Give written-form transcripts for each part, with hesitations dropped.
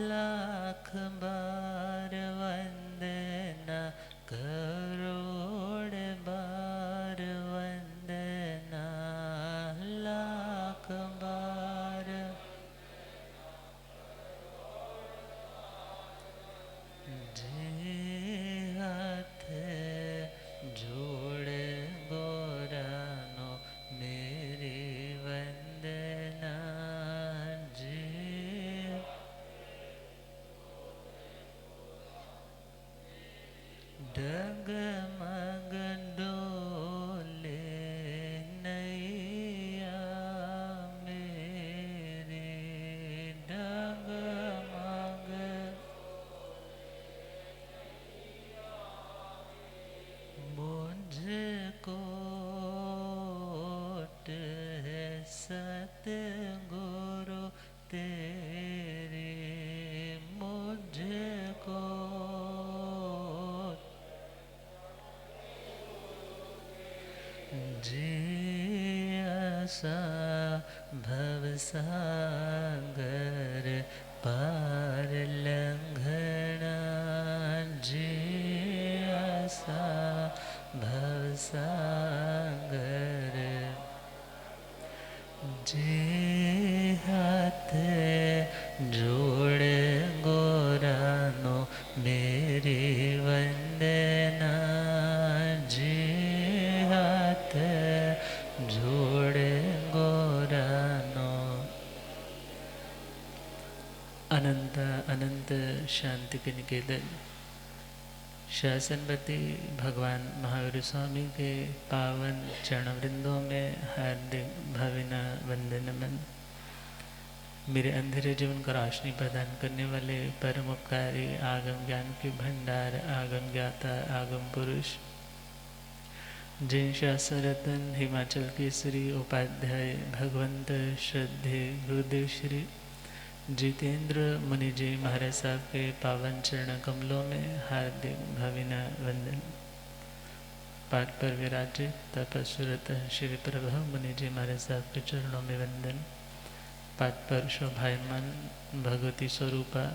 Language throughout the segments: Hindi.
लाख बार वंदना, करोड़ बार वंदना, लाख बार। जे हाथ जोड़ गोरानो मेरी वंदना, जे डगमग डोले नैया मेरे, डगमग मुझको है सतगुरु तेरे, मुझको जे आसा भवसागर पार लंघना, जे आसा भवसागर, जे हाथ जोड़ गोरानो मेरी वंदना, जे हाथ जोड़ गोरानो। अनंत अनंत शांति के निकेतन शासनपति भगवान महावीर स्वामी के पावन चरणवृंदों में हार्दिक भावना वंदनमन। मेरे अंधेरे जीवन को रोशनी प्रदान करने वाले परम उपकारी आगम ज्ञान के भंडार, आगम ज्ञाता, आगम पुरुष, जिन शास्त्र रतन हिमाचल केसरी उपाध्याय भगवंत श्रद्धे गुरुदेव श्री जितेंद्र मुनि जी महाराज साहब के पावन चरण कमलों में हार्दिक भावना वंदन। पाठ पर विराजित तपस्विरत श्री प्रभु मुनि जी महाराज साहब के चरणों में वंदन। पाठ पर शोभायमान भगवती स्वरूपा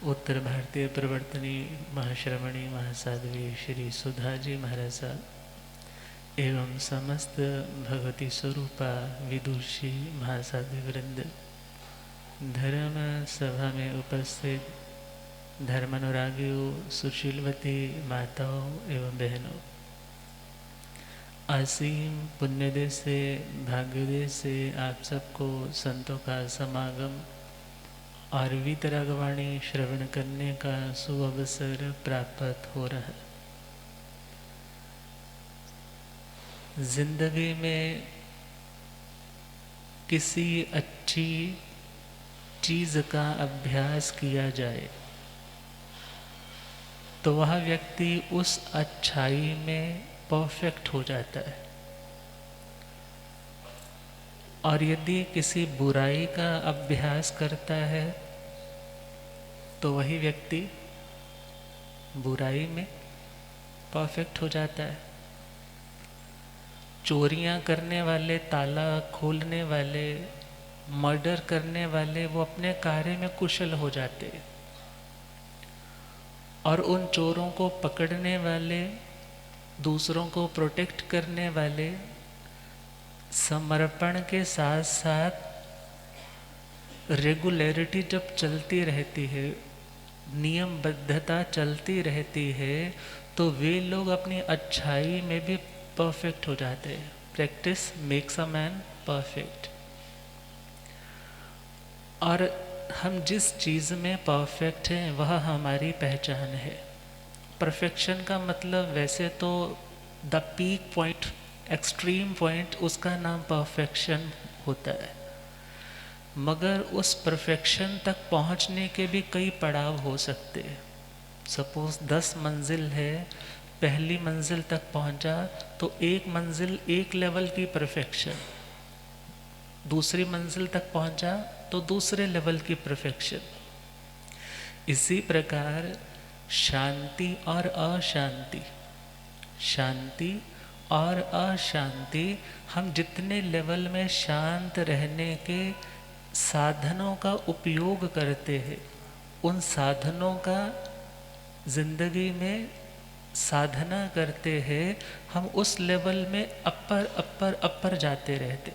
उत्तर भारतीय प्रवर्तनी महाश्रमणी महासाध्वी श्री सुधा जी महाराज साहब एवं समस्त भगवती स्वरूपा विदुषी महासाध्वी वृंद, धर्म सभा में उपस्थित धर्मानुरागियों, सुशीलवती माताओं एवं बहनों, असीम पुण्योदय से भाग्योदय से आप सबको संतों का समागम और वीतरागवाणी श्रवण करने का सुअवसर प्राप्त हो रहा है। जिंदगी में किसी अच्छी चीज का अभ्यास किया जाए तो वह व्यक्ति उस अच्छाई में परफेक्ट हो जाता है, और यदि किसी बुराई का अभ्यास करता है तो वही व्यक्ति बुराई में परफेक्ट हो जाता है। चोरियां करने वाले, ताला खोलने वाले, मर्डर करने वाले वो अपने कार्य में कुशल हो जाते हैं, और उन चोरों को पकड़ने वाले, दूसरों को प्रोटेक्ट करने वाले समर्पण के साथ साथ रेगुलरिटी जब चलती रहती है, नियमबद्धता चलती रहती है, तो वे लोग अपनी अच्छाई में भी परफेक्ट हो जाते हैं। Practice makes a man perfect. और हम जिस चीज़ में परफेक्ट हैं वह हमारी पहचान है। परफेक्शन का मतलब वैसे तो the peak point, extreme point, उसका नाम परफेक्शन होता है, मगर उस परफेक्शन तक पहुंचने के भी कई पड़ाव हो सकते हैं। सपोज 10 मंजिल है, पहली मंजिल तक पहुंचा तो एक मंजिल एक लेवल की परफेक्शन, दूसरी मंजिल तक पहुंचा तो दूसरे लेवल की परफेक्शन। इसी प्रकार शांति और अशांति, शांति और अशांति, हम जितने लेवल में शांत रहने के साधनों का उपयोग करते हैं, उन साधनों का जिंदगी में साधना करते हैं, हम उस लेवल में अपर अपर अपर जाते रहते।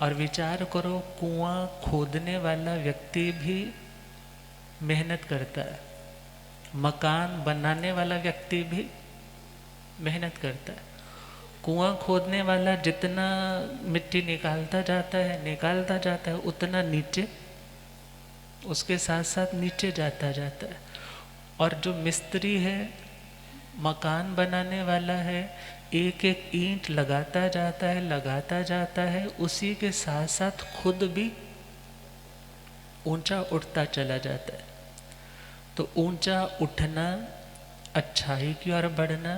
और विचार करो, कुआं खोदने वाला व्यक्ति भी मेहनत करता है, मकान बनाने वाला व्यक्ति भी मेहनत करता है। कुआं खोदने वाला जितना मिट्टी निकालता जाता है उतना नीचे, उसके साथ साथ नीचे जाता जाता है। और जो मिस्त्री है, मकान बनाने वाला है, एक एक ईंट लगाता जाता है, उसी के साथ साथ खुद भी ऊंचा उठता चला जाता है। तो ऊंचा उठना, अच्छाई की ओर बढ़ना,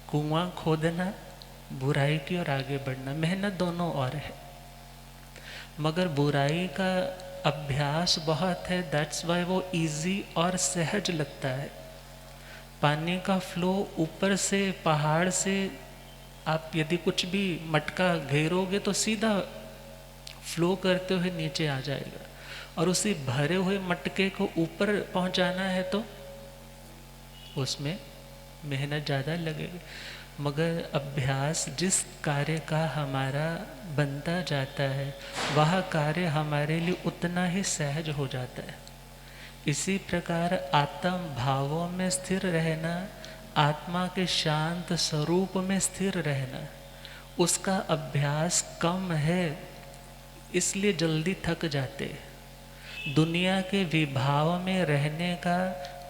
कुआं खोदना, बुराई की ओर आगे बढ़ना, मेहनत दोनों और है। मगर बुराई का अभ्यास बहुत है, दैट्स वाई वो इजी और सहज लगता है। पानी का फ्लो ऊपर से, पहाड़ से आप यदि कुछ भी मटका घेरोगे तो सीधा फ्लो करते हुए नीचे आ जाएगा, और उसी भरे हुए मटके को ऊपर पहुंचाना है तो उसमें मेहनत ज़्यादा लगेगी। मगर अभ्यास जिस कार्य का हमारा बनता जाता है, वह कार्य हमारे लिए उतना ही सहज हो जाता है। इसी प्रकार आत्म भावों में स्थिर रहना, आत्मा के शांत स्वरूप में स्थिर रहना, उसका अभ्यास कम है, इसलिए जल्दी थक जाते। दुनिया के विभाव में रहने का,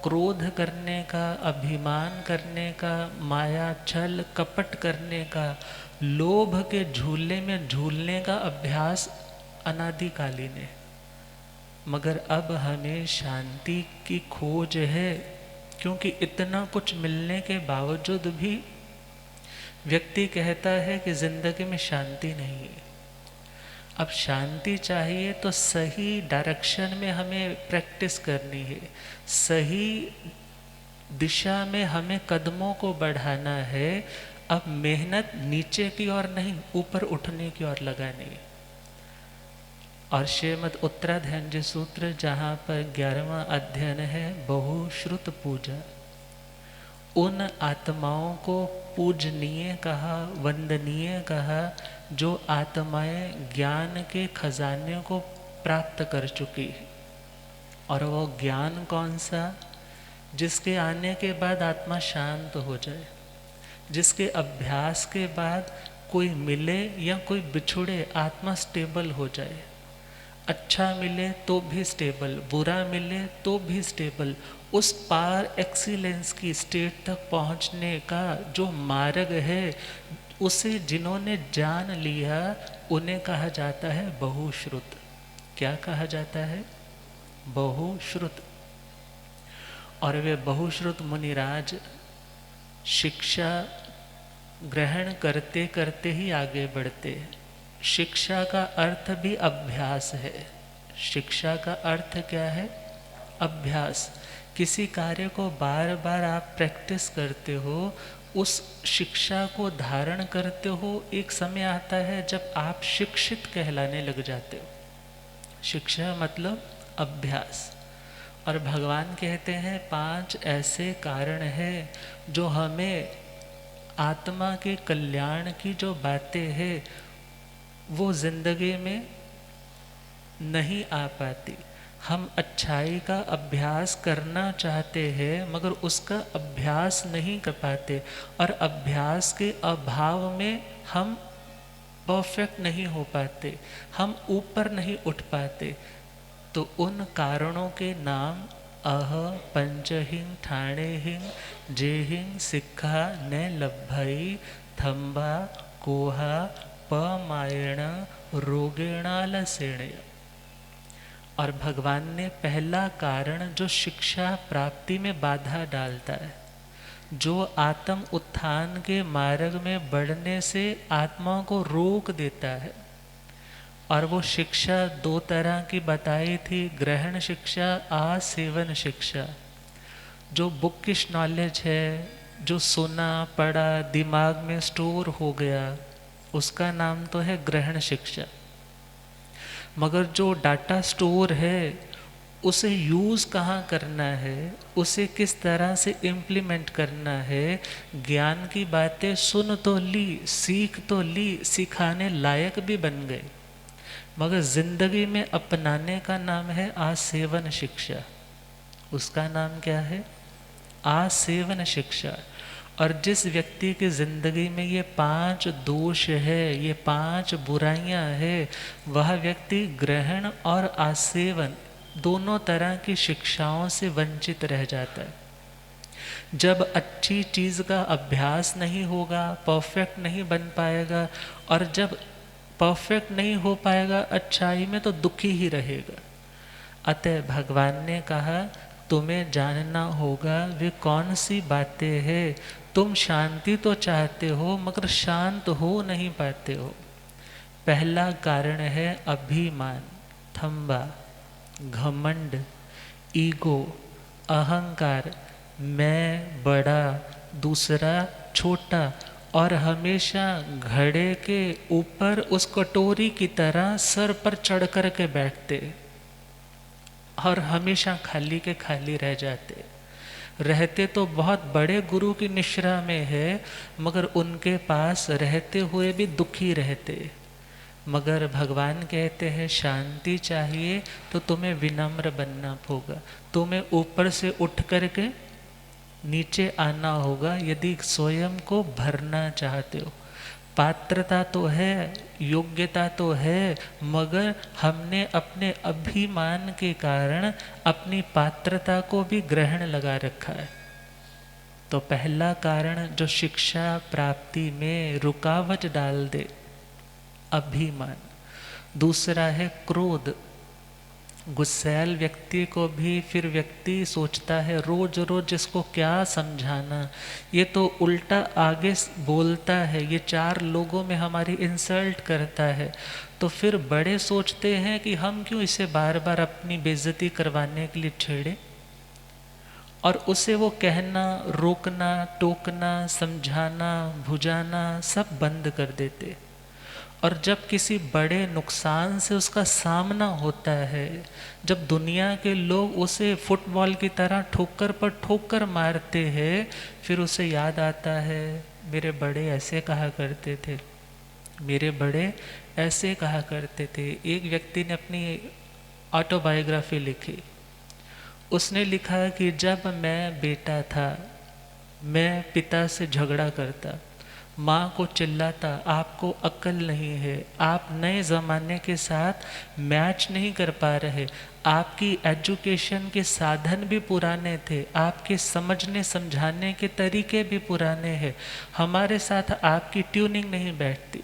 क्रोध करने का, अभिमान करने का, माया छल कपट करने का, लोभ के झूले में झूलने का अभ्यास अनादिकालीन है। मगर अब हमें शांति की खोज है, क्योंकि इतना कुछ मिलने के बावजूद भी व्यक्ति कहता है कि जिंदगी में शांति नहीं है। अब शांति चाहिए तो सही डायरेक्शन में हमें प्रैक्टिस करनी है, सही दिशा में हमें कदमों को बढ़ाना है। अब मेहनत नीचे की ओर नहीं, ऊपर उठने की ओर लगानी है। और श्रीमद् उत्तराधनजी सूत्र, जहाँ पर 11वां अध्ययन है, बहुश्रुत पूजा, उन आत्माओं को पूजनीय कहा, वंदनीय कहा, जो आत्माएं ज्ञान के खजाने को प्राप्त कर चुकी है। और वो ज्ञान कौन सा? जिसके आने के बाद आत्मा शांत हो जाए, जिसके अभ्यास के बाद कोई मिले या कोई बिछुड़े, आत्मा स्टेबल हो जाए। अच्छा मिले तो भी स्टेबल, बुरा मिले तो भी स्टेबल। उस पार एक्सीलेंस की स्टेट तक पहुंचने का जो मार्ग है, उसे जिन्होंने जान लिया उन्हें कहा जाता है बहुश्रुत। क्या कहा जाता है? बहुश्रुत। और वे बहुश्रुत मुनिराज शिक्षा ग्रहण करते करते ही आगे बढ़ते हैं। शिक्षा का अर्थ भी अभ्यास है। शिक्षा का अर्थ क्या है? अभ्यास। किसी कार्य को बार बार आप प्रैक्टिस करते हो, उस शिक्षा को धारण करते हो। एक समय आता है जब आप शिक्षित कहलाने लग जाते हो। शिक्षा मतलब अभ्यास। और भगवान कहते हैं 5 ऐसे कारण हैं जो हमें आत्मा के कल्याण की जो बातें हैं वो जिंदगी में नहीं आ पाती। हम अच्छाई का अभ्यास करना चाहते हैं मगर उसका अभ्यास नहीं कर पाते, और अभ्यास के अभाव में हम परफेक्ट नहीं हो पाते, हम ऊपर नहीं उठ पाते। तो उन कारणों के नाम अह पंचहिंग ठाणेहिंग जेहिंग सिक्खा न लभई थंबा कोहा पमायण रोगेणालसेण। और भगवान ने पहला कारण जो शिक्षा प्राप्ति में बाधा डालता है, जो आत्म उत्थान के मार्ग में बढ़ने से आत्मा को रोक देता है, और वो शिक्षा 2 तरह की बताई थी, ग्रहण शिक्षा, आसेवन शिक्षा। जो बुकिश नॉलेज है, जो सुना पढ़ा दिमाग में स्टोर हो गया, उसका नाम तो है ग्रहण शिक्षा। मगर जो डाटा स्टोर है उसे यूज़ कहाँ करना है, उसे किस तरह से इम्प्लीमेंट करना है, ज्ञान की बातें सुन तो ली, सीख तो ली, सिखाने लायक भी बन गए, मगर ज़िंदगी में अपनाने का नाम है आसेवन शिक्षा। उसका नाम क्या है? आसेवन शिक्षा। और जिस व्यक्ति की ज़िंदगी में ये 5 दोष है, ये 5 बुराइयां है, वह व्यक्ति ग्रहण और आसेवन दोनों तरह की शिक्षाओं से वंचित रह जाता है। जब अच्छी चीज़ का अभ्यास नहीं होगा, परफेक्ट नहीं बन पाएगा, और जब परफेक्ट नहीं हो पाएगा अच्छाई में, तो दुखी ही रहेगा। अतः भगवान ने कहा तुम्हें जानना होगा वे कौन सी बातें हैं। तुम शांति तो चाहते हो मगर शांत हो नहीं पाते हो। पहला कारण है अभिमान, थंबा, घमंड, ईगो, अहंकार, मैं बड़ा, दूसरा छोटा, और हमेशा घड़े के ऊपर उस कटोरी की तरह सर पर चढ़ कर के बैठते और हमेशा खाली के खाली रह जाते। रहते तो बहुत बड़े गुरु की निश्रा में है, मगर उनके पास रहते हुए भी दुखी रहते। मगर भगवान कहते हैं शांति चाहिए तो तुम्हें विनम्र बनना होगा, तुम्हें ऊपर से उठ करके नीचे आना होगा यदि स्वयं को भरना चाहते हो। पात्रता तो है, योग्यता तो है, मगर हमने अपने अभिमान के कारण अपनी पात्रता को भी ग्रहण लगा रखा है। तो पहला कारण जो शिक्षा प्राप्ति में रुकावट डाल दे, अभिमान। दूसरा है क्रोध। गुस्सैल व्यक्ति को भी फिर व्यक्ति सोचता है रोज रोज इसको क्या समझाना, ये तो उल्टा आगे बोलता है, ये 4 लोगों में हमारी इंसल्ट करता है। तो फिर बड़े सोचते हैं कि हम क्यों इसे बार बार अपनी बेइज्जती करवाने के लिए छेड़े, और उसे वो कहना, रोकना, टोकना, समझाना, भुजाना सब बंद कर देते। और जब किसी बड़े नुकसान से उसका सामना होता है, जब दुनिया के लोग उसे फुटबॉल की तरह ठोकर पर ठोकर मारते हैं, फिर उसे याद आता है मेरे बड़े ऐसे कहा करते थे, मेरे बड़े ऐसे कहा करते थे। एक व्यक्ति ने अपनी ऑटोबायोग्राफी लिखी। उसने लिखा कि जब मैं बेटा था मैं पिता से झगड़ा करता, माँ को चिल्लाता, आपको अक्ल नहीं है, आप नए ज़माने के साथ मैच नहीं कर पा रहे, आपकी एजुकेशन के साधन भी पुराने थे, आपके समझने समझाने के तरीके भी पुराने हैं, हमारे साथ आपकी ट्यूनिंग नहीं बैठती।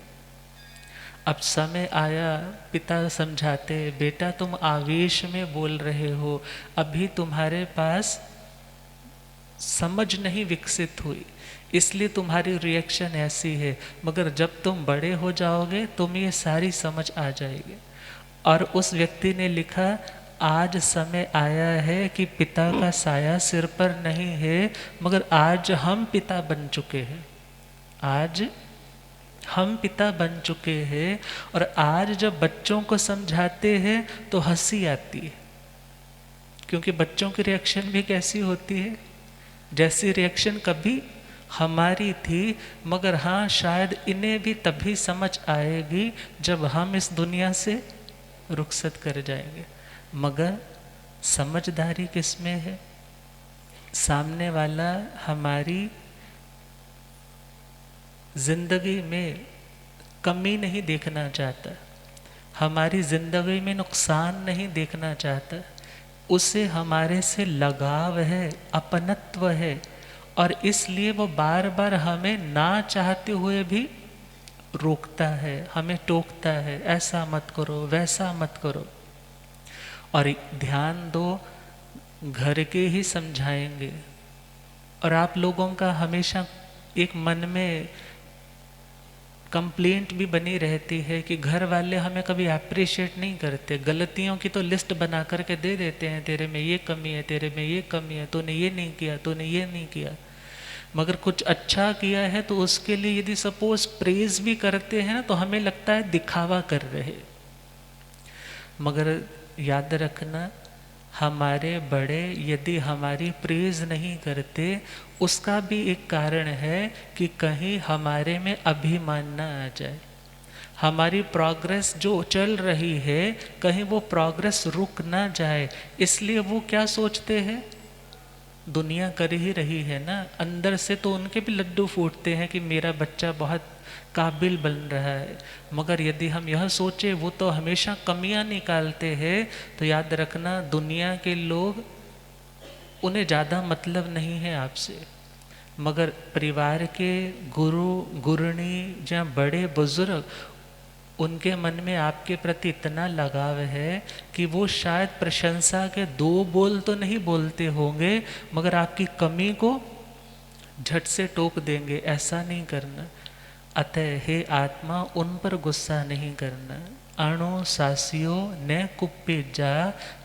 अब समय आया, पिता समझाते, बेटा तुम आवेश में बोल रहे हो, अभी तुम्हारे पास समझ नहीं विकसित हुई, इसलिए तुम्हारी रिएक्शन ऐसी है, मगर जब तुम बड़े हो जाओगे तुम्हें ये सारी समझ आ जाएगी। और उस व्यक्ति ने लिखा आज समय आया है कि पिता का साया सिर पर नहीं है, मगर आज हम पिता बन चुके हैं, आज हम पिता बन चुके हैं। और आज जब बच्चों को समझाते हैं तो हंसी आती है, क्योंकि बच्चों की रिएक्शन भी कैसी होती है, जैसी रिएक्शन कभी हमारी थी, मगर हाँ शायद इन्हें भी तभी समझ आएगी जब हम इस दुनिया से रुखसत कर जाएंगे। मगर समझदारी किस में है? सामने वाला हमारी जिंदगी में कमी नहीं देखना चाहता, हमारी जिंदगी में नुकसान नहीं देखना चाहता, उसे हमारे से लगाव है, अपनत्व है, और इसलिए वो बार बार हमें ना चाहते हुए भी रोकता है, हमें टोकता है, ऐसा मत करो, वैसा मत करो। और ध्यान दो, घर के ही समझाएंगे। और आप लोगों का हमेशा एक मन में कंप्लेंट भी बनी रहती है कि घर वाले हमें कभी अप्रिशिएट नहीं करते, गलतियों की तो लिस्ट बना करके दे देते हैं, तेरे में ये कमी है, तेरे में ये कमी है, तूने ये नहीं किया, तूने ये नहीं किया। मगर कुछ अच्छा किया है तो उसके लिए यदि सपोज प्रेज भी करते हैं ना, तो हमें लगता है दिखावा कर रहे। मगर याद रखना, हमारे बड़े यदि हमारी प्रेज नहीं करते, उसका भी एक कारण है कि कहीं हमारे में अभिमान न आ जाए। हमारी प्रोग्रेस जो चल रही है, कहीं वो प्रोग्रेस रुक ना जाए, इसलिए वो क्या सोचते हैं, दुनिया कर ही रही है ना, अंदर से तो उनके भी लड्डू फूटते हैं कि मेरा बच्चा बहुत काबिल बन रहा है। मगर यदि हम यह सोचे वो तो हमेशा कमियां निकालते हैं, तो याद रखना दुनिया के लोग, उन्हें ज़्यादा मतलब नहीं है आपसे। मगर परिवार के गुरु गुरनी या बड़े बुजुर्ग, उनके मन में आपके प्रति इतना लगाव है कि वो शायद प्रशंसा के दो बोल तो नहीं बोलते होंगे, मगर आपकी कमी को झट से टोक देंगे, ऐसा नहीं करना। अतः हे आत्मा, उन पर गुस्सा नहीं करना। अणो सासियो न कुप्पे जा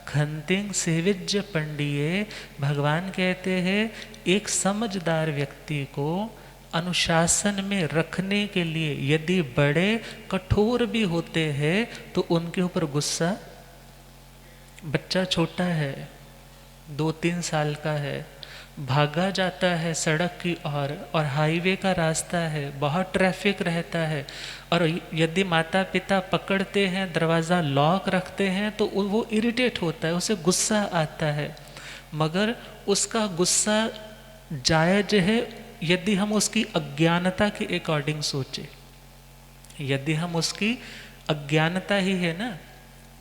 खंतिंग सेविज्य पंडिये। भगवान कहते हैं एक समझदार व्यक्ति को अनुशासन में रखने के लिए यदि बड़े कठोर भी होते हैं तो उनके ऊपर गुस्सा, बच्चा छोटा है, 2-3 साल का है, भागा जाता है सड़क की ओर और हाईवे का रास्ता है, बहुत ट्रैफिक रहता है, और यदि माता पिता पकड़ते हैं, दरवाज़ा लॉक रखते हैं, तो वो इरिटेट होता है, उसे गुस्सा आता है। मगर उसका गुस्सा जायज़ है यदि हम उसकी अज्ञानता के अकॉर्डिंग सोचें। यदि हम उसकी अज्ञानता ही है ना,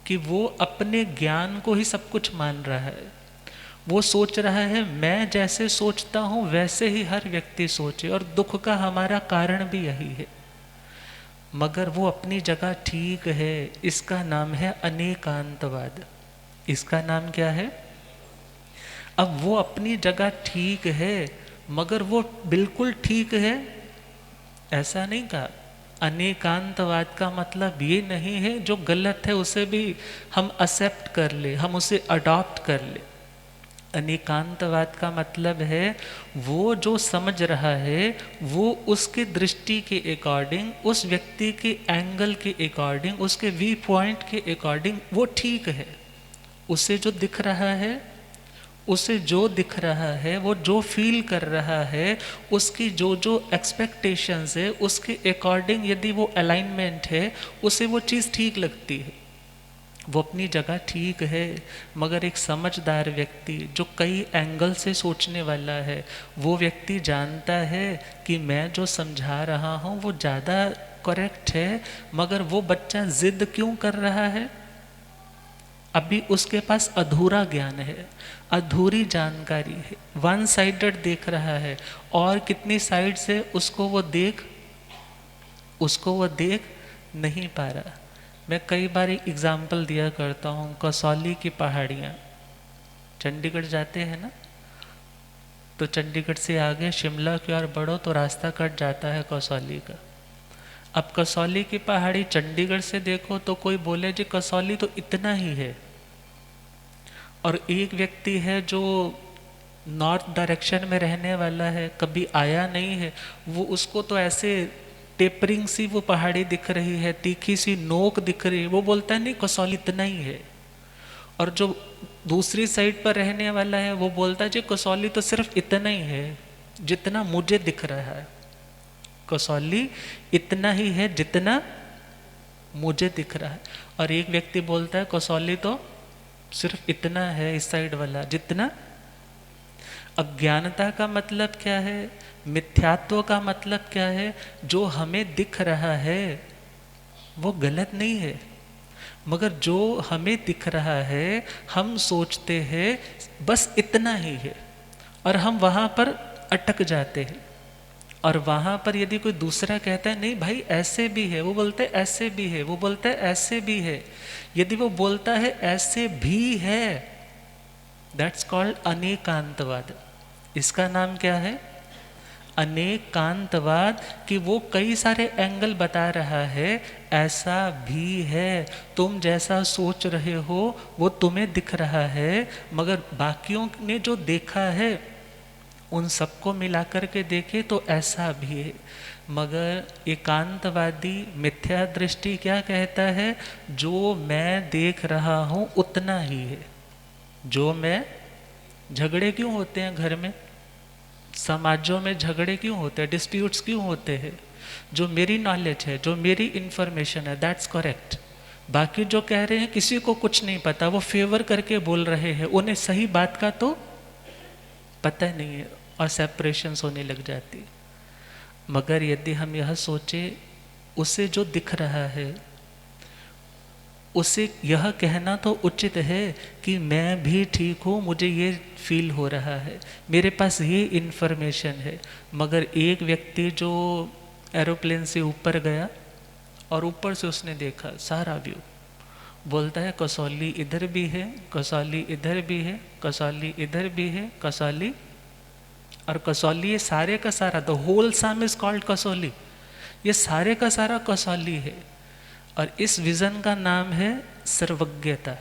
कि वो अपने ज्ञान को ही सब कुछ मान रहा है, वो सोच रहा है मैं जैसे सोचता हूँ वैसे ही हर व्यक्ति सोचे, और दुख का हमारा कारण भी यही है। मगर वो अपनी जगह ठीक है, इसका नाम है अनेकांतवाद। इसका नाम क्या है? अब वो अपनी जगह ठीक है, मगर वो बिल्कुल ठीक है ऐसा नहीं कहा। अनेकांतवाद का मतलब ये नहीं है जो गलत है उसे भी हम एक्सेप्ट कर ले, हम उसे अडॉप्ट कर ले। अनेकांतवाद का मतलब है वो जो समझ रहा है वो उसके दृष्टि के अकॉर्डिंग, उस व्यक्ति के एंगल के अकॉर्डिंग, उसके व्यू पॉइंट के अकॉर्डिंग वो ठीक है। उसे जो दिख रहा है, उसे जो दिख रहा है, वो जो फील कर रहा है, उसकी जो जो एक्सपेक्टेशंस है उसके अकॉर्डिंग यदि वो अलाइनमेंट है, उसे वो चीज़ ठीक लगती है, वो अपनी जगह ठीक है। मगर एक समझदार व्यक्ति जो कई एंगल से सोचने वाला है, वो व्यक्ति जानता है कि मैं जो समझा रहा हूँ वो ज़्यादा करेक्ट है, मगर वो बच्चा जिद क्यों कर रहा है? अभी उसके पास अधूरा ज्ञान है, अधूरी जानकारी है, वन साइडेड देख रहा है, और कितनी साइड से उसको वो देख नहीं पा रहा। मैं कई बार एग्जाम्पल दिया करता हूँ, कसौली की पहाड़ियाँ, चंडीगढ़ जाते हैं ना, तो चंडीगढ़ से आगे शिमला की ओर बढ़ो तो रास्ता कट जाता है कसौली का। अब कसौली की पहाड़ी चंडीगढ़ से देखो तो कोई बोले जी कसौली तो इतना ही है, और एक व्यक्ति है जो नॉर्थ डायरेक्शन में रहने वाला है, कभी आया नहीं है, वो उसको तो ऐसे टेपरिंग सी वो पहाड़ी दिख रही है, तीखी सी नोक दिख रही है, वो बोलता है नहीं कसौली इतना ही है। और जो दूसरी साइड पर रहने वाला है वो बोलता है जी कसौली तो सिर्फ इतना ही है जितना मुझे दिख रहा है, कसौली इतना ही है जितना मुझे दिख रहा है। और एक व्यक्ति बोलता है कसौली तो सिर्फ इतना है इस साइड वाला जितना। अज्ञानता का मतलब क्या है? मिथ्यात्व का मतलब क्या है? जो हमें दिख रहा है वो गलत नहीं है, मगर जो हमें दिख रहा है हम सोचते हैं बस इतना ही है, और हम वहाँ पर अटक जाते हैं। और वहाँ पर यदि कोई दूसरा कहता है नहीं भाई ऐसे भी है, वो बोलते हैं ऐसे भी है, वो बोलता है ऐसे भी है, यदि वो बोलता है ऐसे भी है, दैट्स कॉल्ड अनेकांतवाद। इसका नाम क्या है? अनेकांतवाद। कि वो कई सारे एंगल बता रहा है, ऐसा भी है, तुम जैसा सोच रहे हो वो तुम्हें दिख रहा है, मगर बाकियों ने जो देखा है उन सबको मिलाकर के देखे तो ऐसा भी है। मगर एकांतवादी मिथ्या दृष्टि क्या कहता है, जो मैं देख रहा हूँ उतना ही है। जो मैं, झगड़े क्यों होते हैं घर में, समाजों में झगड़े क्यों होते हैं, डिस्प्यूट्स क्यों होते हैं, जो मेरी नॉलेज है, जो मेरी इंफॉर्मेशन है, दैट्स करेक्ट। बाकी जो कह रहे हैं किसी को कुछ नहीं पता, वो फेवर करके बोल रहे हैं, उन्हें सही बात का तो पता नहीं है, और सेपरेशंस होने लग जाती। मगर यदि हम यह सोचे, उसे जो दिख रहा है उसे यह कहना तो उचित है कि मैं भी ठीक हूँ, मुझे ये फील हो रहा है, मेरे पास ये इन्फॉर्मेशन है। मगर एक व्यक्ति जो एरोप्लेन से ऊपर गया और ऊपर से उसने देखा सारा व्यू, बोलता है कसौली इधर भी है, कसौली इधर भी है, कसौली इधर भी है, कसौली, और कसौली ये सारे का सारा, the whole sum is called Kasauli, ये सारे का सारा कसौली है। और इस विजन का नाम है सर्वज्ञता।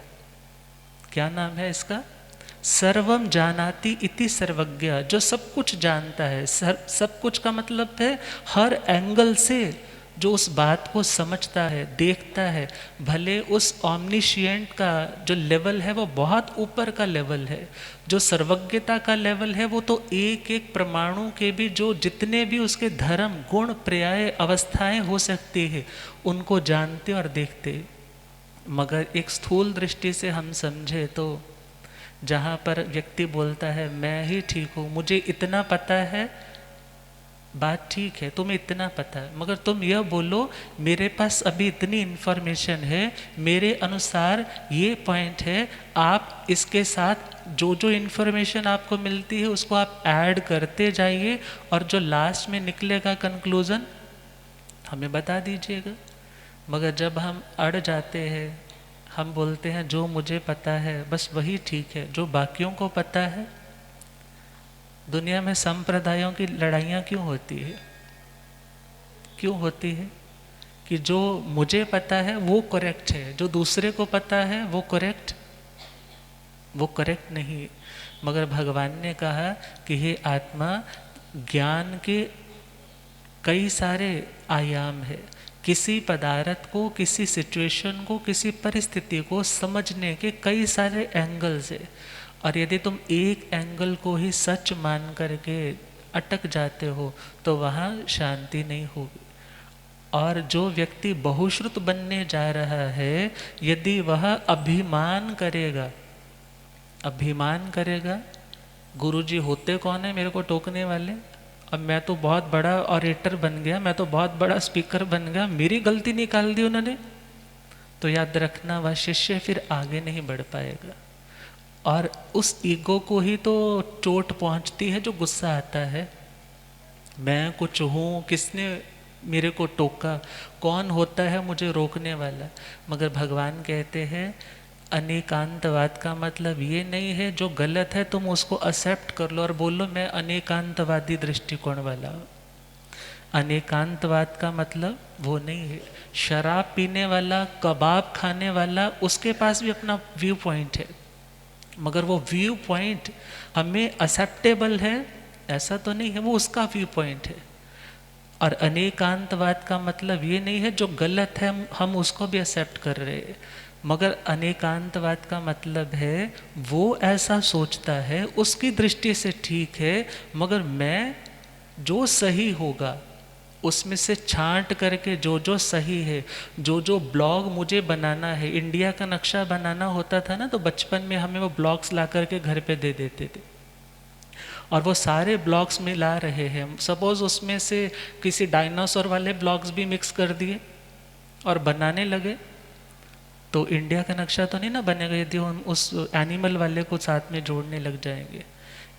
क्या नाम है इसका? सर्वम जानाति इति सर्वज्ञ, जो सब कुछ जानता है। सब कुछ का मतलब है हर एंगल से जो उस बात को समझता है, देखता है। भले उस ऑमनिशिएंट का जो लेवल है वो बहुत ऊपर का लेवल है, जो सर्वज्ञता का लेवल है वो तो एक एक परमाणु के भी जो जितने भी उसके धर्म गुण पर्याय अवस्थाएं हो सकती है उनको जानते और देखते। मगर एक स्थूल दृष्टि से हम समझे तो जहाँ पर व्यक्ति बोलता है मैं ही ठीक हूँ, मुझे इतना पता है, बात ठीक है, तुम्हें इतना पता है, मगर तुम यह बोलो मेरे पास अभी इतनी इन्फॉर्मेशन है, मेरे अनुसार ये पॉइंट है, आप इसके साथ जो जो इन्फॉर्मेशन आपको मिलती है उसको आप ऐड करते जाइए और जो लास्ट में निकलेगा कंक्लूजन हमें बता दीजिएगा। मगर जब हम अड़ जाते हैं, हम बोलते हैं जो मुझे पता है बस वही ठीक है, जो बाकियों को पता है। दुनिया में संप्रदायों की लड़ाइयाँ क्यों होती है? क्यों होती है? कि जो मुझे पता है वो करेक्ट है, जो दूसरे को पता है वो करेक्ट नहीं। मगर भगवान ने कहा कि हे आत्मा, ज्ञान के कई सारे आयाम है। किसी पदार्थ को, किसी सिचुएशन को, किसी परिस्थिति को समझने के कई सारे एंगल्स है, और यदि तुम एक एंगल को ही सच मान करके अटक जाते हो तो वहाँ शांति नहीं होगी। और जो व्यक्ति बहुश्रुत बनने जा रहा है, यदि वह अभिमान करेगा, गुरुजी होते कौन है मेरे को टोकने वाले, अब मैं तो बहुत बड़ा ऑरेटर बन गया, मैं तो बहुत बड़ा स्पीकर बन गया, मेरी गलती निकाल दी उन्होंने, तो याद रखना वह शिष्य फिर आगे नहीं बढ़ पाएगा। और उस ईगो को ही तो चोट पहुंचती है जो गुस्सा आता है, मैं कुछ हूँ, किसने मेरे को टोका, कौन होता है मुझे रोकने वाला। मगर भगवान कहते हैं अनेकांतवाद का मतलब ये नहीं है जो गलत है तुम उसको एक्सेप्ट कर लो और बोलो मैं अनेकांतवादी दृष्टिकोण वाला हूँ। अनेकांतवाद का मतलब वो नहीं है। शराब पीने वाला, कबाब खाने वाला, उसके पास भी अपना व्यू पॉइंट है, मगर वो व्यू पॉइंट हमें एक्सेप्टेबल है ऐसा तो नहीं है, वो उसका व्यू पॉइंट है। और अनेकांतवाद का मतलब ये नहीं है जो गलत है हम उसको भी एक्सेप्ट कर रहे हैं, मगर अनेकांतवाद का मतलब है वो ऐसा सोचता है, उसकी दृष्टि से ठीक है, मगर मैं जो सही होगा उसमें से छांट करके जो जो सही है, जो जो ब्लॉग मुझे बनाना है, इंडिया का नक्शा बनाना होता था ना, तो बचपन में हमें वो ब्लॉग्स ला करके घर पे दे देते थे, और वो सारे ब्लॉग्स में ला रहे हैं। सपोज उसमें से किसी डायनासोर वाले ब्लॉग्स भी मिक्स कर दिए और बनाने लगे, तो इंडिया का नक्शा तो नहीं ना बनेगा यदि हम उस एनिमल वाले को साथ में जोड़ने लग जाएंगे।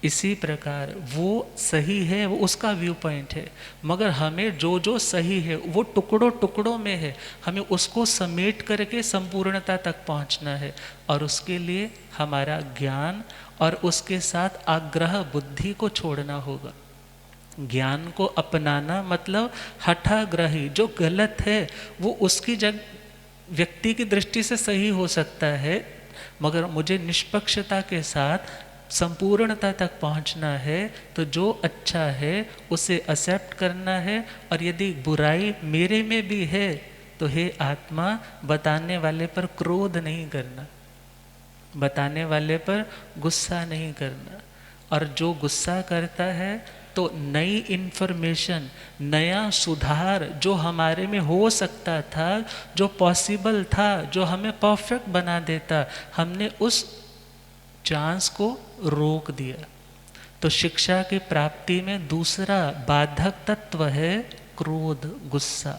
इसी प्रकार वो सही है, वो उसका व्यू पॉइंट है, मगर हमें जो जो सही है वो टुकड़ों टुकड़ों में है, हमें उसको समेट करके संपूर्णता तक पहुंचना है। और उसके लिए हमारा ज्ञान और उसके साथ आग्रह बुद्धि को छोड़ना होगा। ज्ञान को अपनाना मतलब हठाग्रही, जो गलत है वो उसकी व्यक्ति की दृष्टि से सही हो सकता है, मगर मुझे निष्पक्षता के साथ संपूर्णता तक पहुंचना है तो जो अच्छा है उसे एक्सेप्ट करना है, और यदि बुराई मेरे में भी है तो हे आत्मा, बताने वाले पर क्रोध नहीं करना, बताने वाले पर गुस्सा नहीं करना। और जो गुस्सा करता है तो नई इन्फॉर्मेशन, नया सुधार जो हमारे में हो सकता था, जो पॉसिबल था, जो हमें परफेक्ट बना देता, हमने उस चांस को रोक दिया। तो शिक्षा की प्राप्ति में दूसरा बाधक तत्व है क्रोध, गुस्सा।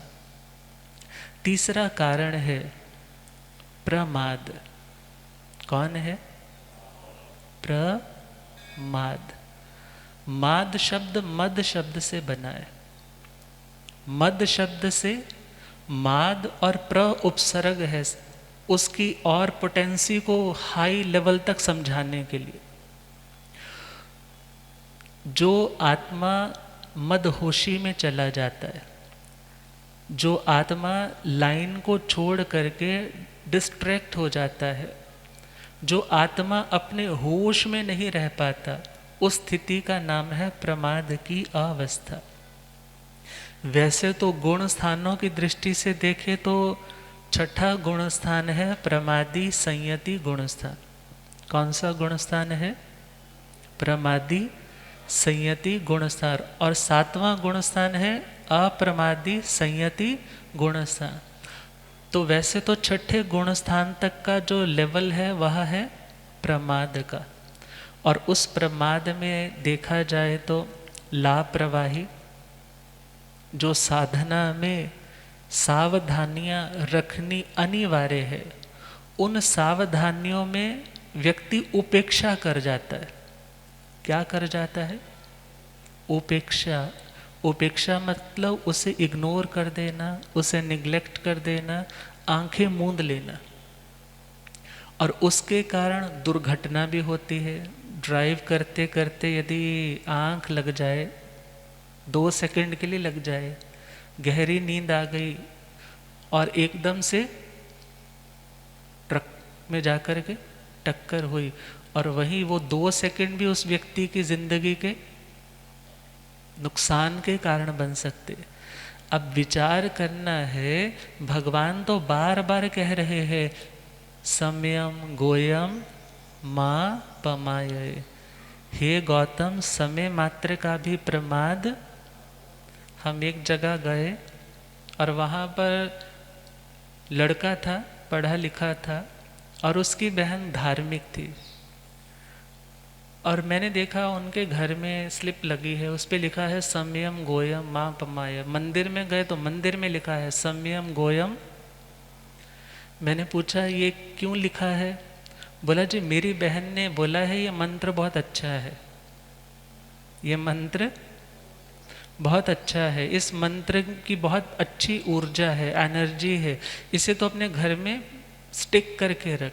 तीसरा कारण है प्रमाद। कौन है? प्रमाद। माद शब्द मद शब्द से बना है। मद शब्द से माद और प्र उपसर्ग है, उसकी और पोटेंसी को हाई लेवल तक समझाने के लिए। जो आत्मा मदहोशी में चला जाता है, जो आत्मा लाइन को छोड़ करके डिस्ट्रैक्ट हो जाता है, जो आत्मा अपने होश में नहीं रह पाता, उस स्थिति का नाम है प्रमाद की अवस्था। वैसे तो गुण स्थानों की दृष्टि से देखें तो छठा गुण स्थान है प्रमादी संयति गुण स्थान। कौन सा गुण स्थान है? प्रमादी संयति गुण स्थान। और सातवां गुण स्थान है अप्रमादी संयति गुण स्थान। तो वैसे तो छठे गुण स्थान तक का जो लेवल है वह है प्रमाद का। और उस प्रमाद में देखा जाए तो लाप्रवाही, जो साधना में सावधानियां रखनी अनिवार्य है, उन सावधानियों में व्यक्ति उपेक्षा कर जाता है। क्या कर जाता है? उपेक्षा। उपेक्षा मतलब उसे इग्नोर कर देना, उसे निग्लेक्ट कर देना, आंखें मूंद लेना। और उसके कारण दुर्घटना भी होती है। ड्राइव करते करते यदि आंख लग जाए, 2 सेकंड के लिए लग जाए, गहरी नींद आ गई और एकदम से ट्रक में जाकर के टक्कर हुई, और वहीं वो 2 सेकंड भी उस व्यक्ति की जिंदगी के नुकसान के कारण बन सकते। अब विचार करना है, भगवान तो बार बार कह रहे हैं समयम गोयम माँ पमाये। हे गौतम, समय मात्र का भी प्रमाद। हम एक जगह गए और वहाँ पर लड़का था, पढ़ा लिखा था, और उसकी बहन धार्मिक थी। और मैंने देखा उनके घर में स्लिप लगी है, उस पर लिखा है समयम गोयम माँ पमाय। मंदिर में गए तो मंदिर में लिखा है समयम गोयम। मैंने पूछा ये क्यों लिखा है? बोला जी मेरी बहन ने बोला है ये मंत्र बहुत अच्छा है, ये मंत्र बहुत अच्छा है, इस मंत्र की बहुत अच्छी ऊर्जा है, एनर्जी है, इसे तो अपने घर में स्टिक करके रख।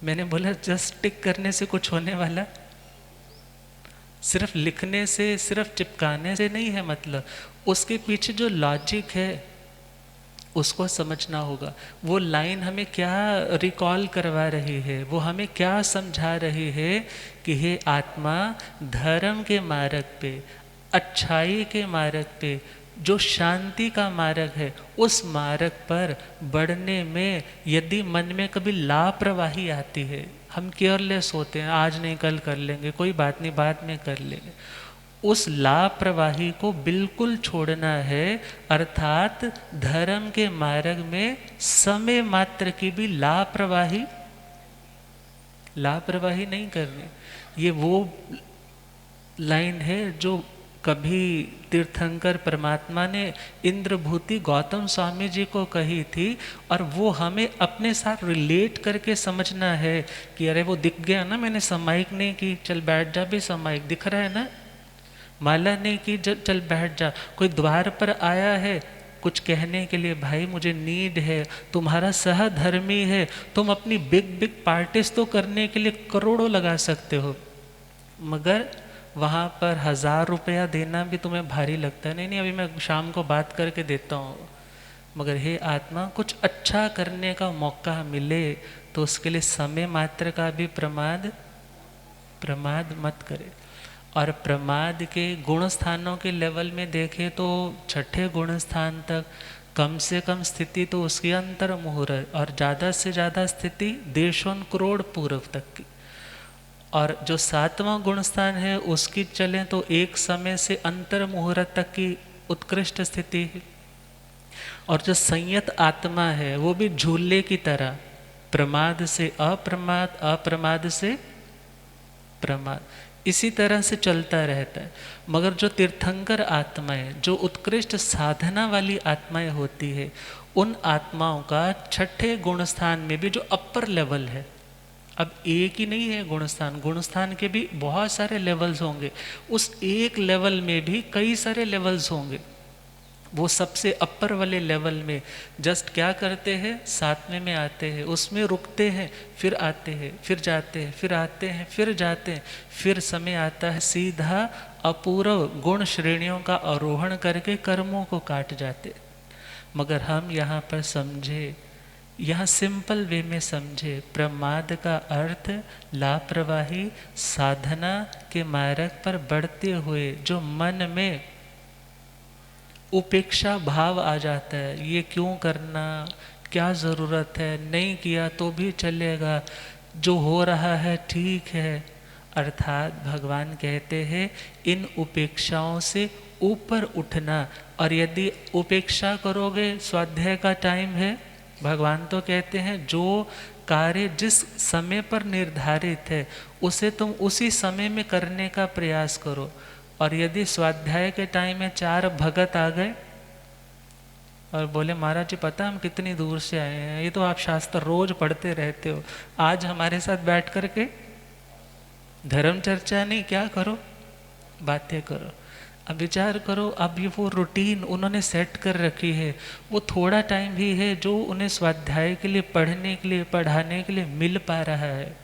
मैंने बोला जस्ट स्टिक करने से कुछ होने वाला? सिर्फ लिखने से, सिर्फ चिपकाने से नहीं है मतलब, उसके पीछे जो लॉजिक है उसको समझना होगा। वो लाइन हमें क्या रिकॉल करवा रही है, वो हमें क्या समझा रही है कि हे आत्मा, धर्म के मार्ग पे, अच्छाई के मार्ग पे, जो शांति का मार्ग है, उस मार्ग पर बढ़ने में यदि मन में कभी लापरवाही आती है, हम केयरलेस होते हैं, आज नहीं कल कर लेंगे, कोई बात नहीं बाद में कर लेंगे, उस लापरवाही को बिल्कुल छोड़ना है। अर्थात धर्म के मार्ग में समय मात्र की भी लापरवाही नहीं करनी। ये वो लाइन है जो कभी तीर्थंकर परमात्मा ने इंद्रभूति गौतम स्वामी जी को कही थी, और वो हमें अपने साथ रिलेट करके समझना है कि अरे वो दिख गया ना, मैंने समाइक नहीं की, चल बैठ जा, भी समाइक दिख रहा है ना, माला नहीं की, चल बैठ जा। कोई द्वार पर आया है कुछ कहने के लिए, भाई मुझे नीड है, तुम्हारा सहधर्मी है, तुम अपनी बिग बिग पार्टीज तो करने के लिए करोड़ों लगा सकते हो, मगर वहाँ पर 1000 रुपया देना भी तुम्हें भारी लगता है। नहीं अभी मैं शाम को बात करके देता हूँ। मगर हे आत्मा, कुछ अच्छा करने का मौका मिले तो उसके लिए समय मात्र का भी प्रमाद प्रमाद मत करे। और प्रमाद के गुण स्थानों के लेवल में देखें तो छठे गुण स्थान तक कम से कम स्थिति तो उसकी अंतर मुहूर्त, और ज़्यादा से ज़्यादा स्थिति देशों करोड़ पूर्व तक की। और जो सातवां गुण स्थान है उसकी चलें तो एक समय से अंतर मुहूर्त तक की उत्कृष्ट स्थिति है। और जो संयत आत्मा है वो भी झूले की तरह प्रमाद से अप्रमाद, अप्रमाद से प्रमाद, इसी तरह से चलता रहता है। मगर जो तीर्थंकर आत्माएं, जो उत्कृष्ट साधना वाली आत्माएं होती है, उन आत्माओं का छठे गुणस्थान में भी जो अपर लेवल है, अब एक ही नहीं है गुणस्थान, गुणस्थान के भी बहुत सारे लेवल्स होंगे, उस एक लेवल में भी कई सारे लेवल्स होंगे। वो सबसे अपर वाले लेवल में जस्ट क्या करते हैं, सातवें में आते हैं, उसमें रुकते हैं, फिर आते हैं, फिर जाते हैं, फिर आते हैं, फिर जाते हैं, फिर समय आता है सीधा अपूर्व गुण श्रेणियों का आरोहण करके कर्मों को काट जाते। मगर हम यहाँ पर समझे, यहाँ सिंपल वे में समझे, प्रमाद का अर्थ लापरवाही साधना के मार्ग पर बढ़ते हुए जो मन में उपेक्षा भाव आ जाता है, ये क्यों करना, क्या ज़रूरत है, नहीं किया तो भी चलेगा, जो हो रहा है ठीक है। अर्थात भगवान कहते हैं इन उपेक्षाओं से ऊपर उठना। और यदि उपेक्षा करोगे, स्वाध्याय का टाइम है, भगवान तो कहते हैं जो कार्य जिस समय पर निर्धारित है उसे तुम उसी समय में करने का प्रयास करो। और यदि स्वाध्याय के टाइम में 4 भगत आ गए और बोले महाराज जी पता हम कितनी दूर से आए हैं, ये तो आप शास्त्र रोज पढ़ते रहते हो, आज हमारे साथ बैठ करके धर्म चर्चा नहीं, क्या करो, बातें करो। अब विचार करो, अब ये वो रूटीन उन्होंने सेट कर रखी है, वो थोड़ा टाइम भी है जो उन्हें स्वाध्याय के लिए, पढ़ने के लिए, पढ़ाने के लिए मिल पा रहा है।